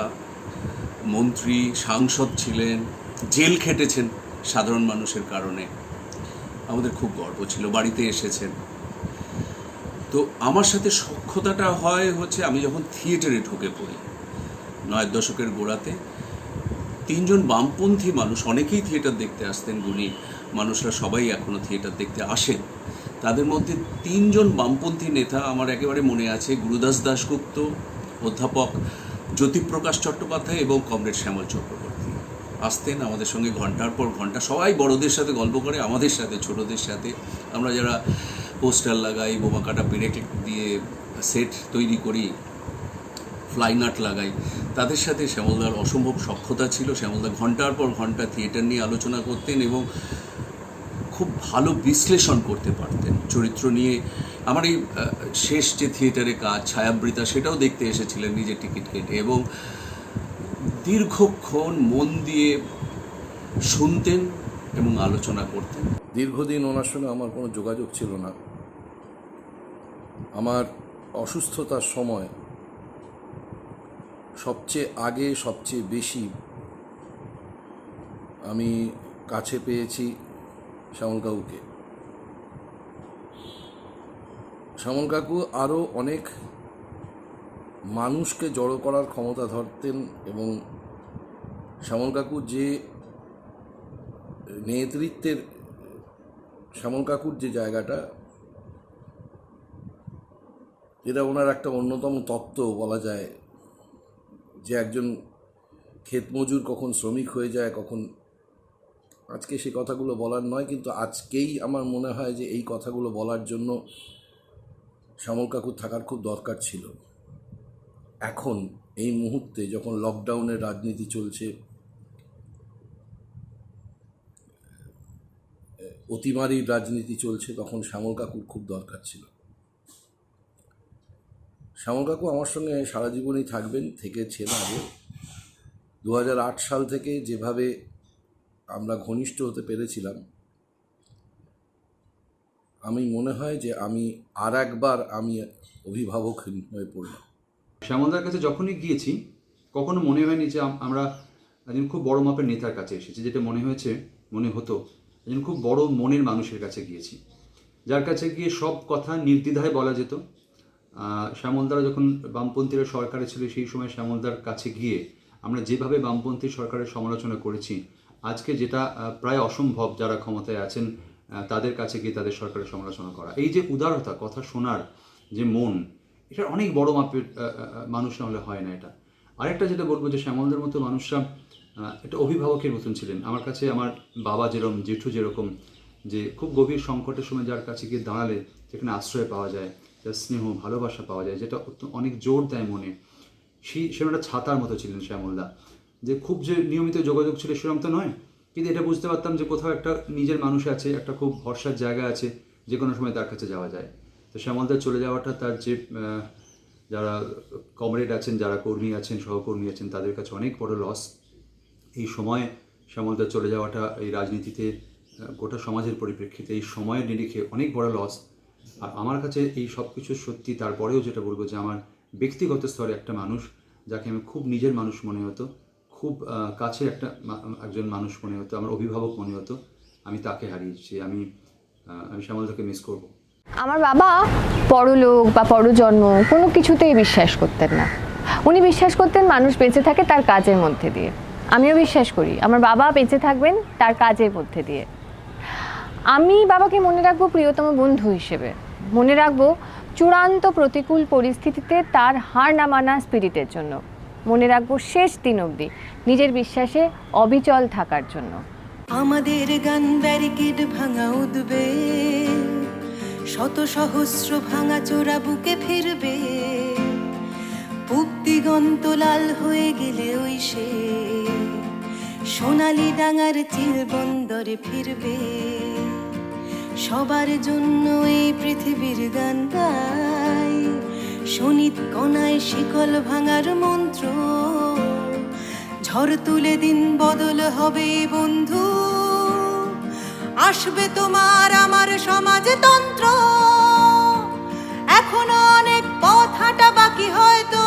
মন্ত্রী, সাংসদ ছিলেন, জেল খেটেছেন সাধারণ মানুষের কারণে, আমাদের খুব গর্ব ছিল। বাড়িতে এসেছেন। তো আমার সাথে সখ্যতাটা হচ্ছে আমি যখন থিয়েটারে ঢুকে পড়ি ৯ দশকের গোড়াতে। 3 জন বামপন্থী মানুষ, অনেকেই থিয়েটার দেখতে আসতেন, গুণী মানুষরা সবাই এখনও থিয়েটার দেখতে আসেন। তাদের মধ্যে 3 জন বামপন্থী নেতা আমার একেবারে মনে আছে, গুরুদাস দাশগুপ্ত, অধ্যাপক জ্যোতিপ্রকাশ চট্টোপাধ্যায় এবং কমরেড শ্যামল চক্রবর্তী আসতেন আমাদের সঙ্গে ঘন্টার পর ঘন্টা। সবাই বড়দের সাথে গল্প করে, আমাদের সাথে, ছোটদের সাথে। আমরা যারা পোস্টার লাগাই, বোমা কাটা পেরেক দিয়ে সেট তৈরি করি, ফ্লাই নাট লাগাই, তাদের সাথে শ্যামলদার অসম্ভব সখ্যতা ছিল। শ্যামলদা ঘন্টার পর ঘন্টা থিয়েটার নিয়ে আলোচনা করতেন এবং খুব ভালো বিশ্লেষণ করতে পারতেন চরিত্র নিয়ে। আমার এই শেষ যে থিয়েটারে কাজ ছায়াবৃতা, সেটাও দেখতে এসেছিলেন নিজে টিকিট কেটে, এবং দীর্ঘক্ষণ মন দিয়ে শুনতেন এবং আলোচনা করতেন। দীর্ঘদিন ওনার সঙ্গে আমার কোনো যোগাযোগ ছিল না। আমার অসুস্থতার সময় সবচেয়ে আগে, সবচেয়ে বেশি আমি কাছে পেয়েছি শ্যামল কাকুকে। শ্যামল কাকু আরও অনেক মানুষকে জড়ো করার ক্ষমতা ধরতেন, এবং শ্যামল কাকুর যে নেতৃত্বের, শ্যামল কাকুর যে জায়গাটা, যেটা ওনার একটা অন্যতম তত্ত্ব বলা যায়, যে একজন ক্ষেতমজুর কখন শ্রমিক হয়ে যায়, কখন, আজকে সেই কথাগুলো বলার নয়, কিন্তু আজকেই আমার মনে হয় যে এই কথাগুলো বলার জন্য শ্যামল কাকুর থাকার খুব দরকার ছিল। এখন এই মুহূর্তে যখন লকডাউনের রাজনীতি চলছে, অতিমারির রাজনীতি চলছে, তখন শ্যামল কাকুর খুব দরকার ছিল। শ্যামল কাকু আমার সঙ্গে সারা জীবনই থাকবেন, থেকেছেন আগে। 2008 সাল থেকে যেভাবে আমরা ঘনিষ্ঠ হতে পেরেছিলাম, আমি মনে হয় যে আমি আর একবার আমি অভিভাবকহীন হয়ে পড়লাম। শ্যামলদার কাছে যখনই গিয়েছি কখনো মনে হয়নি যে আমরা একজন খুব বড় মাপের নেতার কাছে এসেছি, যেটা মনে হতো একজন খুব বড় মনের মানুষের কাছে গিয়েছি, যার কাছে গিয়ে সব কথা নির্দ্বিধায় বলা যেত। শ্যামলদারা যখন বামপন্থীরা সরকারে ছিল, সেই সময় শ্যামলদার কাছে গিয়ে আমরা যেভাবে বামপন্থী সরকারের সমালোচনা করেছি, আজকে যেটা প্রায় অসম্ভব যারা ক্ষমতায় আছেন তাদের কাছে গিয়ে তাদের সরকারের সমালোচনা করা। এই যে উদারতা, কথা শোনার যে মন, এটা অনেক বড় মাপের মানুষ না হলে হয় না এটা। আরেকটা যেটা বলবো যে শ্যামলদার মতো মানুষরা একটা অভিভাবকের মতন ছিলেন আমার কাছে। আমার বাবা যেরকম, জেঠু যেরকম, যে খুব গভীর সংকটের সময় যার কাছে গিয়ে দাঁড়ালে যেখানে আশ্রয় পাওয়া যায়, যার স্নেহ ভালোবাসা পাওয়া যায়, যেটা অনেক জোর দেয় মনে, সেরকম একটা ছাতার মতো ছিলেন শ্যামলদা। যে খুব যে নিয়মিত যোগাযোগ ছিল সেরকম তো নয়, কিন্তু এটা বুঝতে পারতাম যে কোথাও একটা নিজের মানুষ আছে, একটা খুব ভরসার জায়গা আছে, যে কোনো সময় তার কাছে যাওয়া যায়। তো শ্যামলদার চলে যাওয়াটা তার যে যারা কমরেড আছেন, যারা কর্মী আছেন, সহকর্মী আছেন, তাদের কাছে অনেক বড় লস। এই সময় শ্যামলদার চলে যাওয়াটা এই রাজনীতিতে, গোটা সমাজের পরিপ্রেক্ষিতে, এই সময়ের নিরিখে অনেক বড় লস। আর আমার কাছে এই সব কিছু সত্যি, তারপরেও যেটা বলবো যে আমার ব্যক্তিগত স্তরে একটা মানুষ যাকে আমি খুব নিজের মানুষ মনে হতো, খুব কাছে একজন মানুষ মনে হতো, আমার অভিভাবক মনে হতো, আমি তাকে হারিয়েছি। আমি শ্যামলদাকে মিস করব। আমার বাবা পরলোক বা পরজন্ম কোনো কিছুতেই বিশ্বাস করতেন না। উনি বিশ্বাস করতেন মানুষ বেঁচে থাকে তার কাজের মধ্যে দিয়ে। আমিও বিশ্বাস করি আমার বাবা বেঁচে থাকবেন তার কাজের মধ্যে দিয়ে। আমি বাবাকে মনে রাখবো প্রিয়তম বন্ধু হিসেবে, মনে রাখবো চূড়ান্ত প্রতিকূল পরিস্থিতিতে তার হার না মানা স্পিরিটের জন্য, মনে রাখবো শেষ দিন অবধি নিজের বিশ্বাসে অবিচল থাকার জন্য। আমাদের গান ব্যারিকেড ভাঙা উঠবে, শত সহস্র ভাঙা চোরা বুকে ফিরবে, পূব দিগন্ত লাল হয়ে গেলে ওই সে সোনালি ডাঙার চিল বন্দরে ফিরবে, সবার জন্য এই পৃথিবীর গান গাই, শনিত কণায় শিকল ভাঙার মন্ত্র, ঝড় তুলে দিন বদল হবে বন্ধু, আসবে তোমার আমার সমাজতন্ত্র। এখনো অনেক পথ হাঁটা বাকি হয়তো,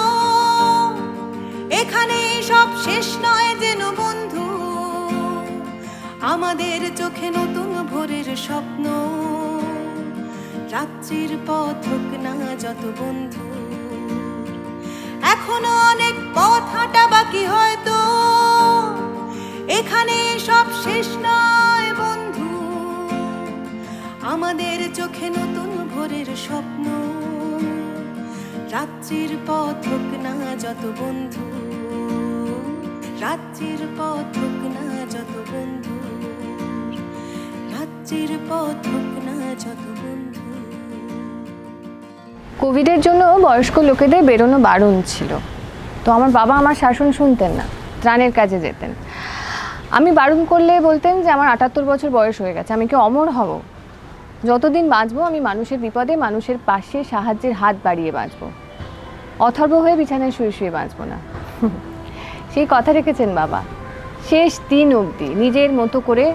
এখানে সব শেষ নয় যেন বন্ধু, আমাদের চোখে নতুন ভোরের স্বপ্ন, রাত্রির পথ হোক না যত বন্ধু, এখনো অনেক পথ হাঁটা বাকি হয়তো, এখানে সব শেষ নয় বন্ধু, আমাদের চোখে নতুন ভোরের স্বপ্ন, রাত্রির পথ হোক না যত বন্ধু, রাত্রির পথ হোক না যত বন্ধু, রাত্রির পথ হোক না যত বন্ধু। কোভিডের জন্য বয়স্ক লোকেদের বেরোনো বারণ ছিল, তো আমার বাবা আমার শাসন শুনতেন না, ত্রাণের কাজে যেতেন। আমি বারণ করলে বলতেন যে আমার 78 বছর বয়স হয়ে গেছে, আমি কি অমর হব? যতদিন বাঁচবো আমি মানুষের বিপদে মানুষের পাশে সাহায্যের হাত বাড়িয়ে বাঁচবো, অথর্ব হয়ে বিছানায় শুয়ে শুয়ে বাঁচবো না। সেই কথা রেখেছেন বাবা, শেষ দিন অবধি নিজের মতো করে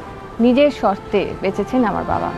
নিজের শর্তে বেঁচেছেন আমার বাবা।